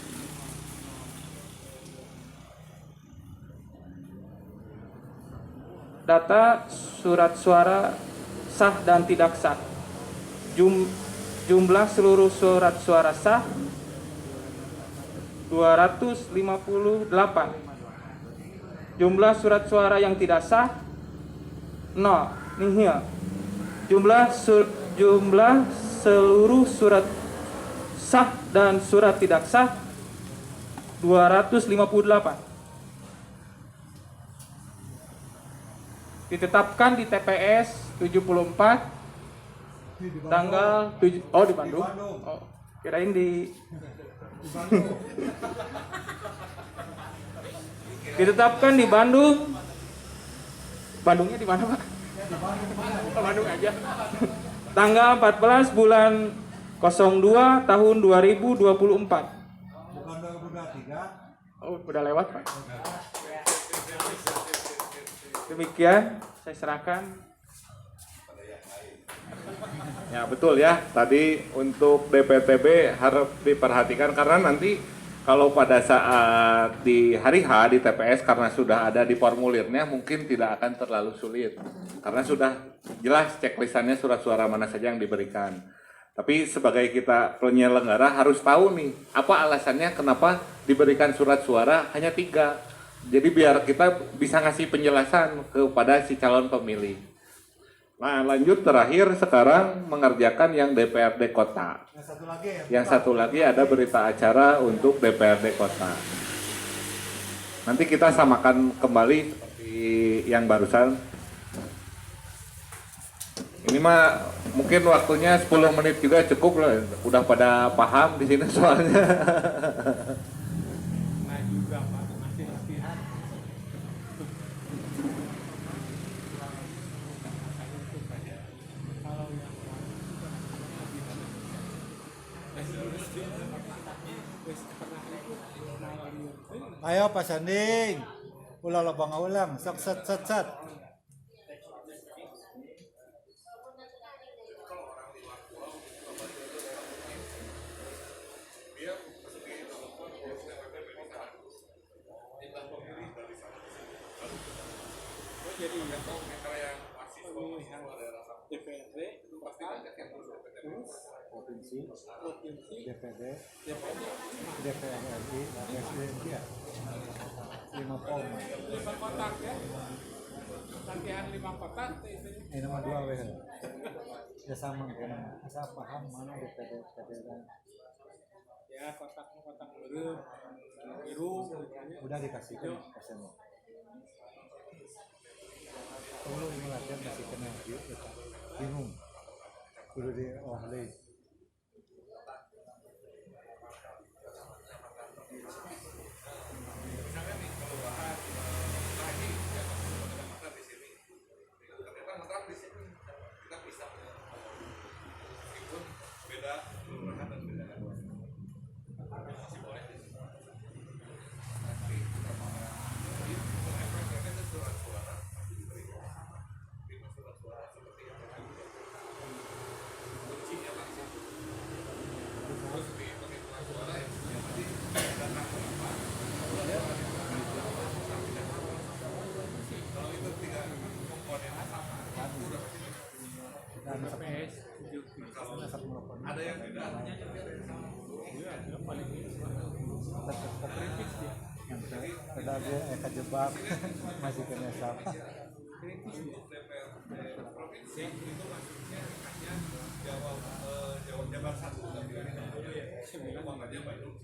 Data surat suara sah dan tidak sah. Jumlah seluruh surat suara sah 258. Jumlah surat suara yang tidak sah 0, nihil. Jumlah seluruh surat sah dan surat tidak sah 258. Ditetapkan di TPS 74 tanggal 7 di Bandung. Oh, kirain di ditetapkan di Bandung. Bandungnya di mana, Pak? Oh, Bandung aja. Tanggal 14 bulan 02 tahun 2024. Bukan 2023. Oh, udah lewat, Pak. Demikian saya serahkan. Ya betul ya, tadi untuk DPTB harus diperhatikan karena nanti kalau pada saat di hari H di TPS karena sudah ada di formulirnya mungkin tidak akan terlalu sulit karena sudah jelas checklistannya surat suara mana saja yang diberikan. Tapi sebagai kita penyelenggara harus tahu nih apa alasannya kenapa diberikan surat suara hanya 3. Jadi biar kita bisa ngasih penjelasan kepada si calon pemilih. Nah lanjut terakhir sekarang mengerjakan yang DPRD Kota. Yang satu lagi ada berita acara untuk DPRD Kota. Nanti kita samakan kembali seperti yang barusan. Ini mah mungkin waktunya 10 menit juga cukup loh. Udah pada paham di sini soalnya. Ayo Pak Sanding. Ulah bang ulang. Sok set. Provinsi, DPD, DPR RI, Presiden dia 5 pom. 5 kotak ya. Latihan 5 kotak itu. Ini nomor 2 weh. Ya sama kan. Saya paham mana DPD dan Ya kotak biru. udah dikasihkan pesannya. masih kena gitu bingung kudu diolah deui. Ada yang beda. Padahal dia kejebak masih kena sama. Provinsi itu maksudnya hanya Jawa Barat 1 tapi sembilan aja Bandung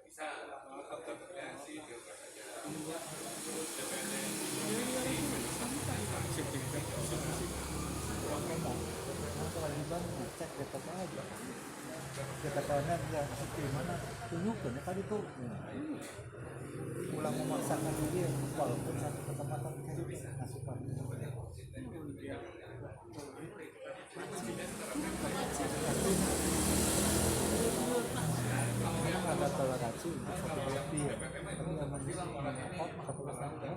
bisa terkoordinasi Kewajiban cek data aja. Kita kanan ya gimana tunjukkan ya tadi tuh ulang memaksakan diri walaupun satu kecamatan kasih masukan. Memang ada toleransi untuk satu berlebih ya. Tapi yang mendapat maka perlu sampai.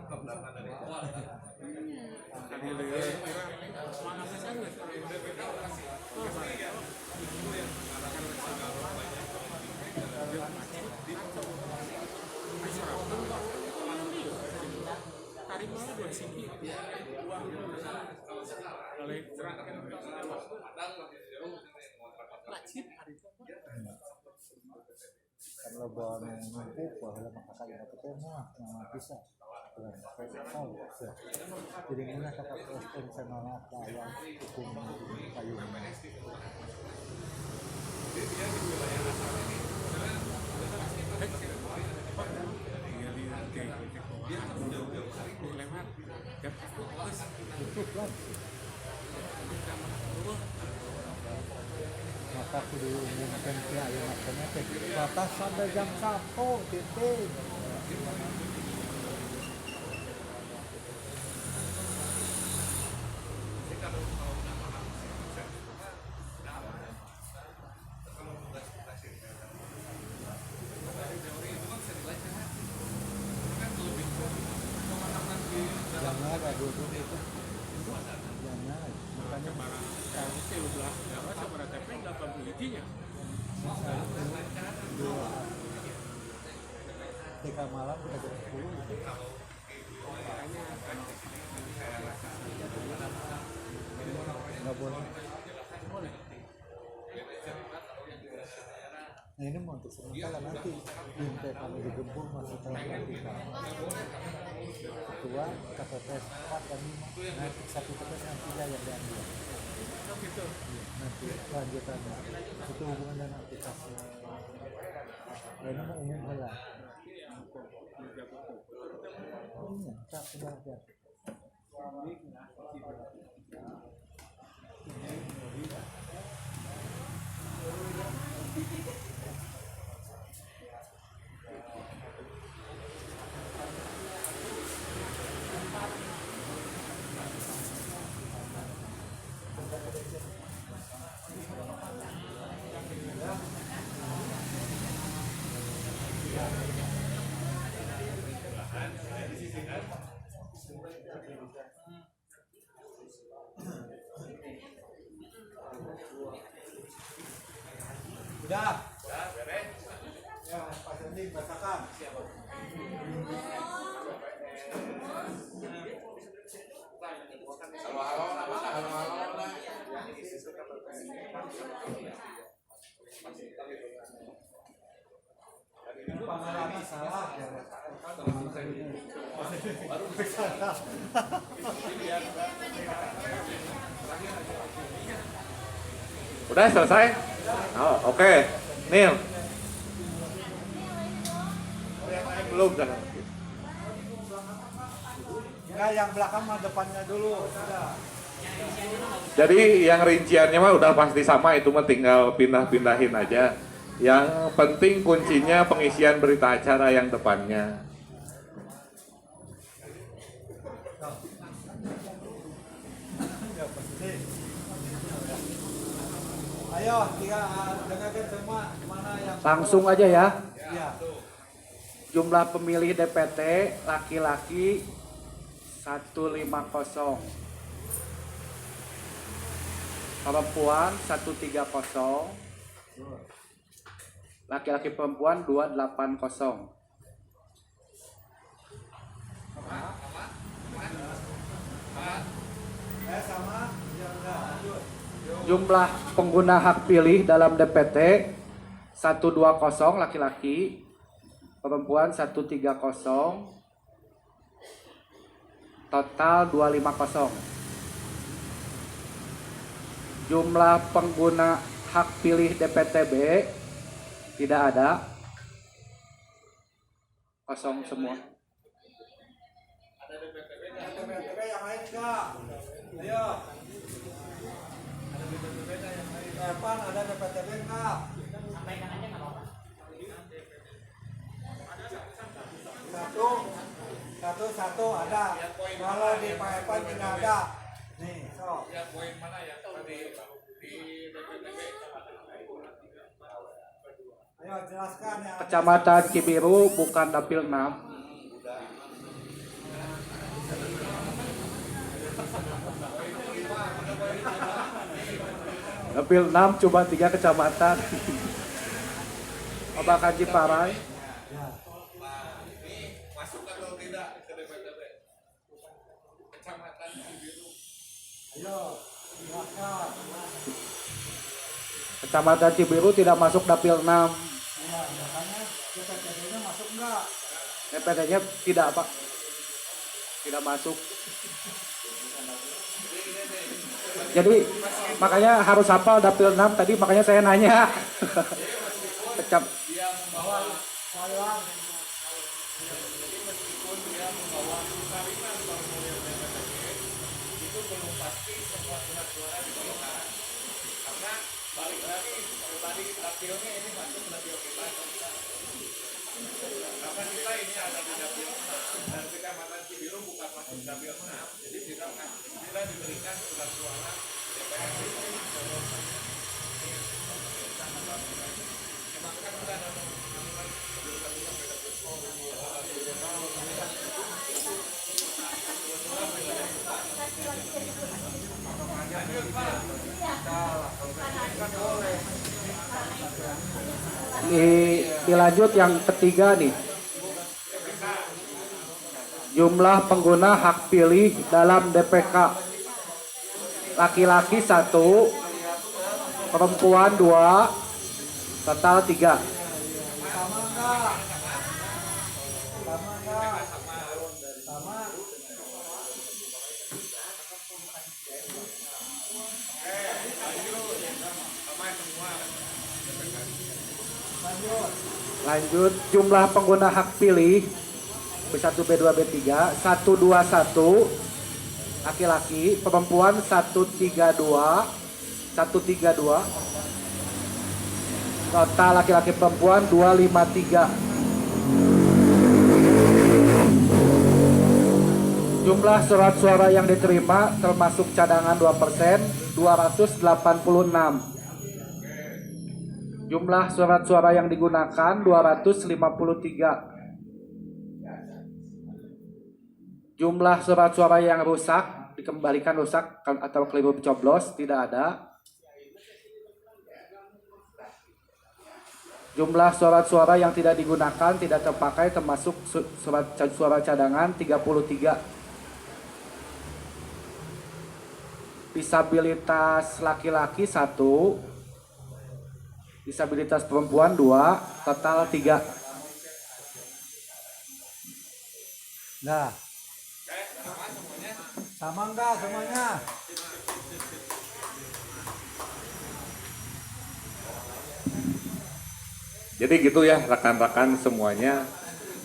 Kalau bawa numpuk, bahwa maka kali dapat semua yang bisa. Jadi mana kata presiden senolak yang hukum payung. Maka kudu umumkan pihak yang makanya batas sampai jam 1 titik. Jangan ada dulu itu. Jangan. Makanya Kami sih udah dapat sama TP 80 ijinya. Tiga malam kita jam 10 gitu. Nggak boleh. Nah ini mau untuk sementara nanti binte kami digempur masih nanti kedua KPPS 4 dan 5 nanti satu TPS nanti yang diambil nanti lanjutannya itu hubungan dengan aplikasi ini mau umum lah ini tak belajar udah beres ya Pak Sendi bacakan pengalaman salah ya baru salah Udah selesai? Oh, oke. Nil. Belum kan? Enggak, yang belakang mah depannya dulu. Sudah. Jadi yang rinciannya mah udah pasti sama, itu mah tinggal pindah-pindahin aja. Yang penting kuncinya pengisian berita acara yang depannya. Ya pasti. Ayo, dengarkan semua mana yang Langsung aja ya. Iya. Jumlah pemilih DPT laki-laki 150. Perempuan 130. Laki-laki perempuan 280. Sama. Ya udah, lanjut. Jumlah pengguna hak pilih dalam DPT 120 laki-laki, perempuan 130, total 250. Jumlah pengguna hak pilih DPTB tidak ada, kosong semua. Ada BPTB yang lain enggak? Ayo. Evan, ada BPTB enggak? Sampaikan aja nggak apa-apa. Satu ada. Kalau di Pak Evan tidak ada. Nih, so. Ya poin mana yang tadi di BPTB? Ayo jelaskan yang ada. Kecamatan Cibiru bukan dapil 6. Dapil 6 cuma 3 kecamatan. Obakan Ciparai. Ini masuk atau tidak ke BPTB? Kecamatan Cibiru. Ayo, jelaskan. Kecamatan Cibiru tidak masuk dapil 6. Ya, makanya BPTB-nya masuk enggak? DPT-nya tidak, Pak. Tidak masuk. Jadi makanya harus hafal dapil 6 tadi, makanya saya nanya. Kecam Balik lagi tadi dapilnya ini masuk dapil kita. Karena kita ini ada di dapil 6 dan kecamatan Cibiru bukan masuk dapil 6. Jadi tidak diberikan surat suara DPRD. Emang kan udah ada dilanjut yang ketiga nih. Jumlah pengguna hak pilih dalam DPK laki-laki 1, perempuan 2, total 3. Sama enggak? Sama enggak? Sama. Lanjut, jumlah pengguna hak pilih B1, B2, B3 121 laki-laki, perempuan 132, total laki-laki perempuan 253. Jumlah surat suara yang diterima termasuk cadangan 2%, 286. Jumlah surat suara yang digunakan 253. Jumlah surat suara yang rusak, dikembalikan rusak atau keliru coblos, tidak ada. Jumlah surat suara yang tidak digunakan, tidak terpakai, termasuk surat suara cadangan 33. Disabilitas laki-laki 1, disabilitas perempuan 2, total 3. Nah. Sama enggak semuanya? Jadi gitu ya rekan-rekan semuanya.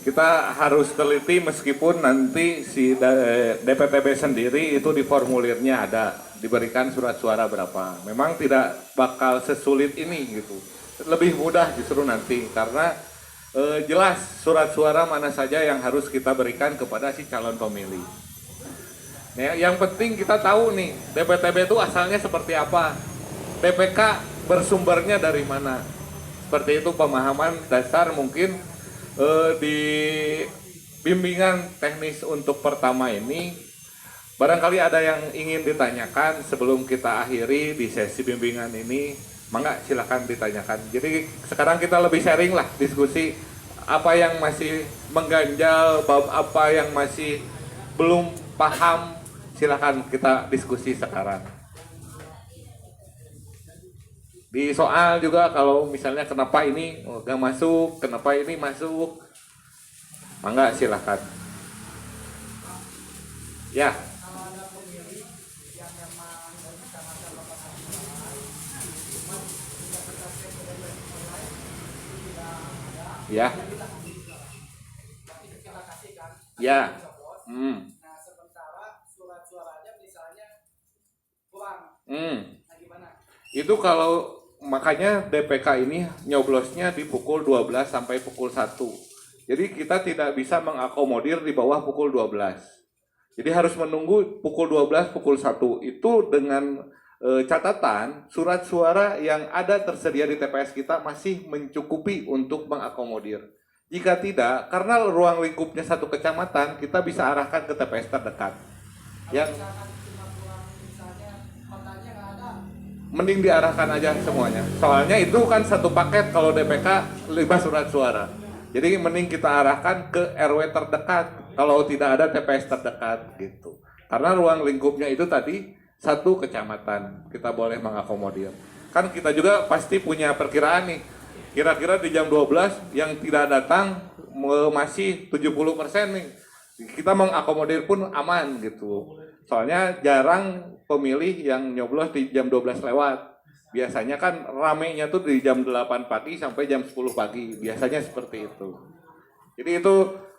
kita harus teliti meskipun nanti si DPTB sendiri itu di formulirnya ada diberikan surat suara berapa. Memang tidak bakal sesulit ini gitu. Lebih mudah justru nanti karena jelas surat suara mana saja yang harus kita berikan kepada si calon pemilih. Ya, yang penting kita tahu nih DPTB itu asalnya seperti apa, DPK bersumbernya dari mana. Seperti itu pemahaman dasar mungkin di bimbingan teknis untuk pertama ini. Barangkali ada yang ingin ditanyakan sebelum kita akhiri di sesi bimbingan ini, mangga silakan ditanyakan. Jadi sekarang kita lebih sharing lah, diskusi apa yang masih mengganjal, bab apa yang masih belum paham, silakan kita diskusi sekarang. Di soal juga kalau misalnya kenapa ini nggak masuk, kenapa ini masuk, mangga silakan. Ya. Ya. Ya. Nah, sementara surat-suaranya misalnya kurang. Nah, gimana? Itu kalau makanya DPK ini nyoblosnya di pukul 12 sampai pukul 1. Jadi kita tidak bisa mengakomodir di bawah pukul 12. Jadi harus menunggu pukul 12, pukul 1. Itu dengan catatan surat suara yang ada tersedia di TPS kita masih mencukupi untuk mengakomodir. Jika tidak, karena ruang lingkupnya satu kecamatan, kita bisa arahkan ke TPS terdekat. Yang mending diarahkan aja semuanya. Soalnya itu kan satu paket kalau DPK 5 surat suara. Jadi mending kita arahkan ke RW terdekat kalau tidak ada TPS terdekat gitu. Karena ruang lingkupnya itu tadi satu kecamatan, kita boleh mengakomodir. Kan kita juga pasti punya perkiraan nih. Kira-kira di jam 12 yang tidak datang masih 70% nih. Kita mengakomodir pun aman gitu. Soalnya jarang pemilih yang nyoblos di jam 12 lewat. Biasanya kan ramenya tuh di jam 8 pagi sampai jam 10 pagi. Biasanya seperti itu. Jadi itu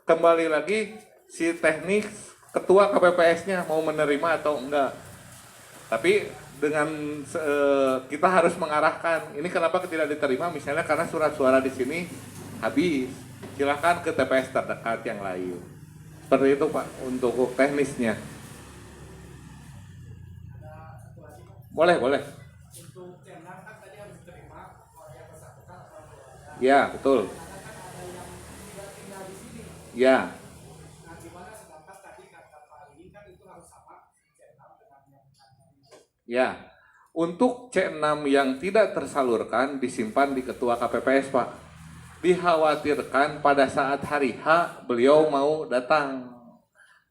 kembali lagi si teknik ketua KPPS-nya mau menerima atau enggak. Tapi dengan kita harus mengarahkan. Ini kenapa tidak diterima? Misalnya karena surat suara di sini habis. Silakan ke TPS terdekat yang lain. Seperti itu Pak untuk teknisnya. Boleh. Untuk channel kan tadi harus diterima oleh yang bersangkutan atau keluarga. Ya, betul. Kadang-kadang ada yang tidak tinggal di sini. Ya. Nah, gimana sedangkan tadi kata Pak ini kan itu harus sama channel dengan yang Ya. Untuk C6 yang tidak tersalurkan disimpan di ketua KPPS, Pak. Dikhawatirkan pada saat hari H beliau mau datang.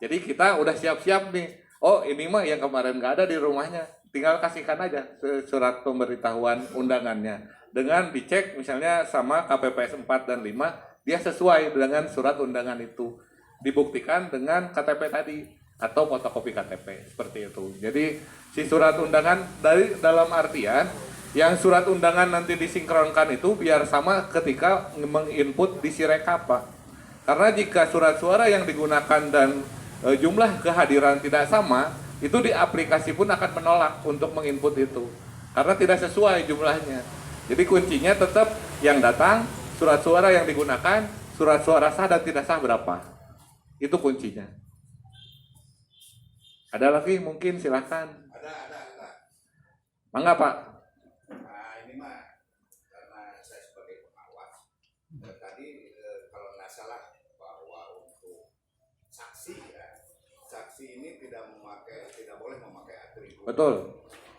Jadi kita udah siap-siap nih. Oh, ini mah yang kemarin nggak ada di rumahnya. Tinggal kasihkan aja surat pemberitahuan undangannya. Dengan dicek misalnya sama KPPS 4 dan 5, dia sesuai dengan surat undangan itu. Dibuktikan dengan KTP tadi atau fotokopi KTP seperti itu. Jadi si surat undangan dari dalam artian yang surat undangan nanti disinkronkan itu biar sama ketika menginput di Sirekap, Pak. Karena jika surat suara yang digunakan dan jumlah kehadiran tidak sama, itu di aplikasi pun akan menolak untuk menginput itu karena tidak sesuai jumlahnya. Jadi kuncinya tetap yang datang, surat suara yang digunakan, surat suara sah dan tidak sah berapa. Itu kuncinya. Ada lagi mungkin silakan. Ada. Mangga Pak. Nah ini mah karena saya sebagai pengawas tadi kalau nggak salah bahwa untuk saksi ya, saksi ini tidak boleh memakai atribut. Betul.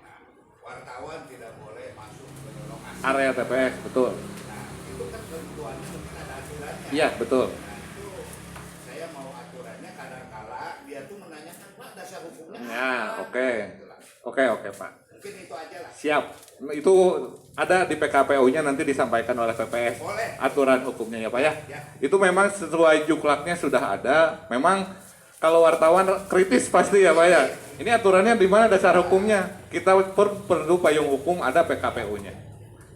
Nah, wartawan tidak boleh masuk ke lokasi Area TPS, betul. Nah itu kan ketentuannya mungkin ada aturannya. Iya, betul. Nah itu saya mau aturannya kadang-kala dia tuh menanyakan Pak dasar hukumnya. Ya, oke. Oke Pak. Mungkin itu aja lah. Siap. Itu ada di PKPU-nya nanti disampaikan oleh PPS. Boleh. Aturan hukumnya ya Pak ya. Ya. Itu memang sesuai juklaknya sudah ada. Memang kalau wartawan kritis pasti ya Pak ya. Ini aturannya di mana dasar hukumnya? Kita perlu payung hukum ada PKPU-nya.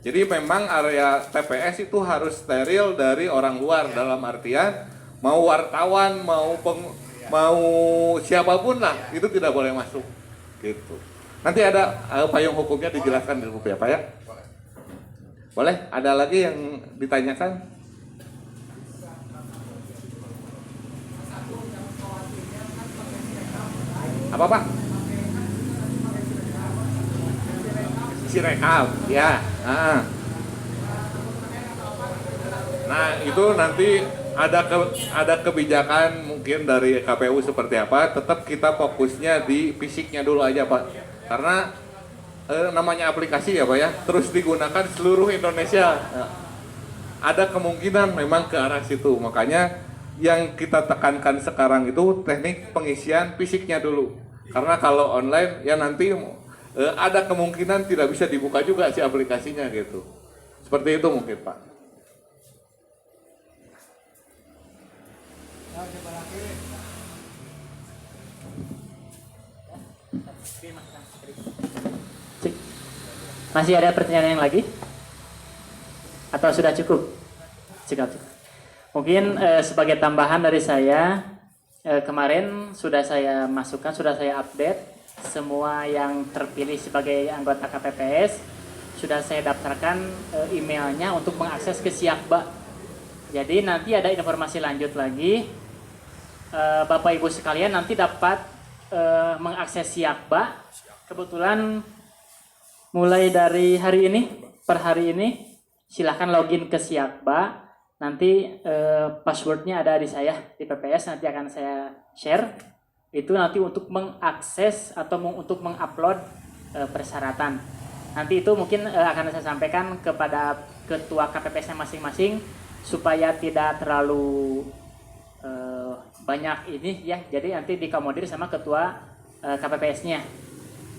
Jadi memang area TPS itu harus steril dari orang luar dalam artian mau wartawan, mau siapapun lah, itu tidak boleh masuk. Gitu. Nanti ada payung hukumnya dijelaskan di buku ya Pak ya. Boleh? Ada lagi yang ditanyakan? Apa Pak? Sirekap, ya. Nah itu nanti ada kebijakan mungkin dari KPU seperti apa. Tetap kita fokusnya di fisiknya dulu aja Pak. Karena namanya aplikasi ya Pak ya, terus digunakan seluruh Indonesia. Nah, ada kemungkinan memang ke arah situ. Makanya yang kita tekankan sekarang itu teknik pengisian fisiknya dulu. Karena kalau online ya nanti ada kemungkinan tidak bisa dibuka juga si aplikasinya gitu. Seperti itu mungkin Pak. Masih ada pertanyaan yang lagi? Atau sudah cukup? Cukup. Mungkin sebagai tambahan dari saya, kemarin sudah saya masukkan, sudah saya update semua yang terpilih sebagai anggota KPPS, sudah saya daftarkan emailnya untuk mengakses ke Siakba. Jadi nanti ada informasi lanjut lagi, Bapak Ibu sekalian nanti dapat mengakses Siakba. Kebetulan mulai dari hari ini, per hari ini, silahkan login ke Siakba. Nanti passwordnya ada di saya, di PPS, nanti akan saya share. Itu nanti untuk mengakses atau untuk mengupload persyaratan. Nanti itu mungkin akan saya sampaikan kepada ketua KPPS-nya masing-masing, supaya tidak terlalu banyak ini ya. Jadi nanti dikomodir sama ketua KPPS-nya.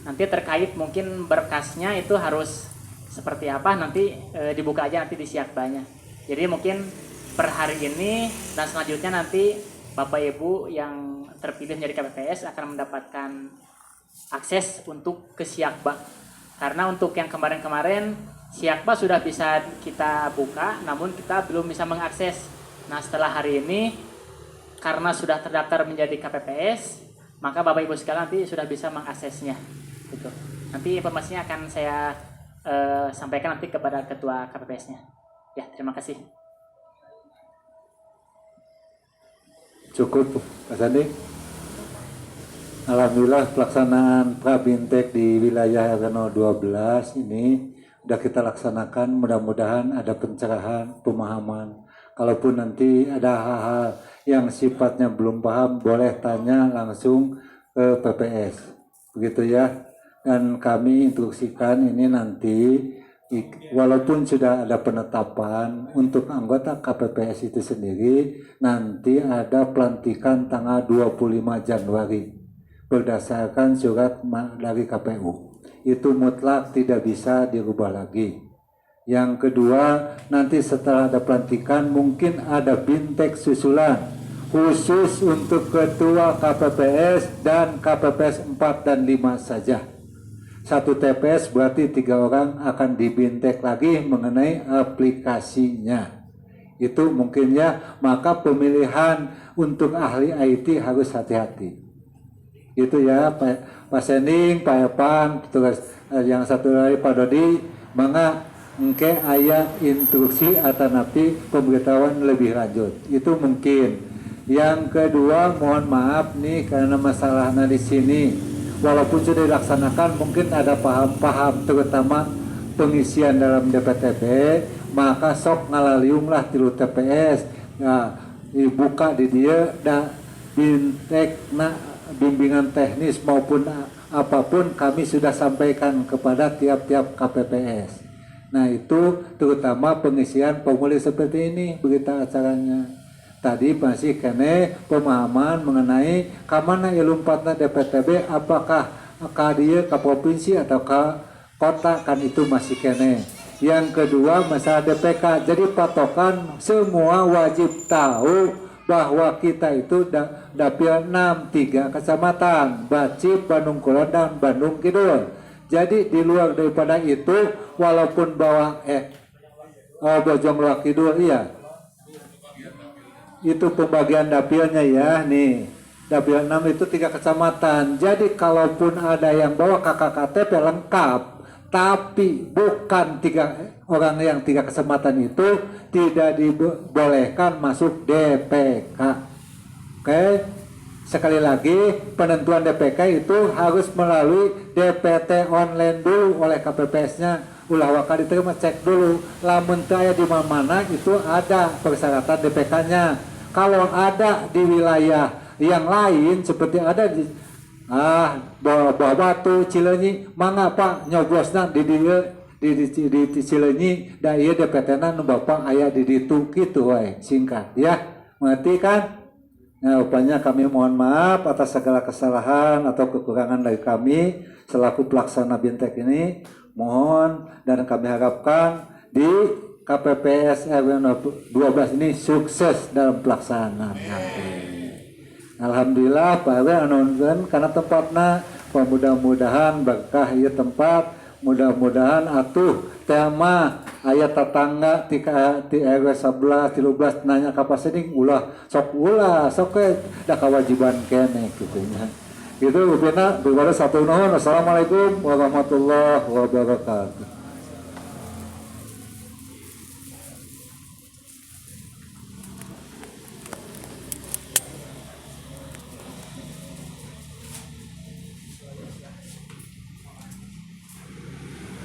Nanti terkait mungkin berkasnya itu harus seperti apa, nanti dibuka aja nanti di Siakbanya. Jadi mungkin per hari ini dan selanjutnya nanti Bapak Ibu yang terpilih menjadi KPPS akan mendapatkan akses untuk ke Siakba. Karena untuk yang kemarin-kemarin Siakba sudah bisa kita buka, namun kita belum bisa mengakses. Nah setelah hari ini karena sudah terdaftar menjadi KPPS, maka Bapak Ibu sekalian nanti sudah bisa mengaksesnya. Gitu. Nanti informasinya akan saya sampaikan nanti kepada ketua KPPS-nya. Ya, terima kasih. Cukup, Pak Sandi. Alhamdulillah pelaksanaan Prabintek di wilayah RW 12 ini sudah kita laksanakan. Mudah-mudahan ada pencerahan, pemahaman. Kalaupun nanti ada hal-hal yang sifatnya belum paham, boleh tanya langsung ke PPS. Begitu ya. Dan kami instruksikan ini nanti, walaupun sudah ada penetapan untuk anggota KPPS itu sendiri, nanti ada pelantikan tanggal 25 Januari berdasarkan surat dari KPU. Itu mutlak tidak bisa dirubah lagi. Yang kedua, nanti setelah ada pelantikan mungkin ada bintek susulan khusus untuk ketua KPPS dan KPPS 4 dan 5 saja. Satu TPS berarti 3 orang akan dibintek lagi mengenai aplikasinya. Itu mungkin ya, maka pemilihan untuk ahli IT harus hati-hati. Itu ya Pak Sening, Pak Epan, tugas yang satu lagi Pak Dodi, maka engke aya instruksi atau nanti pemberitahuan lebih lanjut. Itu mungkin. Yang kedua, mohon maaf nih karena masalahnya di sini. Walaupun sudah dilaksanakan mungkin ada paham-paham terutama pengisian dalam DPTB, maka sok ngalaliunglah tilu TPS. Nah, dibuka di dia dan bimbingan teknis maupun apapun kami sudah sampaikan kepada tiap-tiap KPPS. Nah itu terutama pengisian formulir seperti ini berita acaranya. Tadi masih kene pemahaman mengenai kamana ilumpatna DPTB, apakah ka dia ke provinsi atau ke kota, kan itu masih kene. Yang kedua masalah DPK, jadi patokan semua wajib tahu bahwa kita itu dapil 6 3 kecamatan, Bacip, Bandung Kulon dan Bandung Kidul. Jadi di luar daripada itu walaupun bawa Bojong Loak Kidul iya. itu pembagian dapilnya ya nih. Dapil 6 itu 3 kecamatan. Jadi kalaupun ada yang bawa KKKTP lengkap, tapi bukan 3 orang yang 3 kecamatan itu tidak dibolehkan masuk DPK. Oke. Sekali lagi, penentuan DPK itu harus melalui DPT online dulu oleh KPPS-nya. Ulah waka diterima, cek dulu. Lamun teu aya di mana itu ada persyaratan DPK-nya. Kalau ada di wilayah yang lain seperti ada di Bawah Batu, Cileunyi, mangga Pak nyoblosna di Cileunyi, da ieu DPT-na nu Bapak aya di ditu kitu wae, singkat ya. Mengerti kan? Nah, rupanya kami mohon maaf atas segala kesalahan atau kekurangan dari kami selaku pelaksana BIMTEK ini. Mohon dan kami harapkan di KPPS RW 12 ini sukses dalam pelaksanaan nanti. Alhamdulillah Pak RW anunkeun karena tempatna, mudah-mudahan berkah ieu tempat, mudah-mudahan atuh tema aya tetangga ti RW 11 13 nanya ka pasening ulah sok da kewajiban keneh kitu nya. Gitu rupina daripada satu nuhun. Assalamualaikum warahmatullahi wabarakatuh.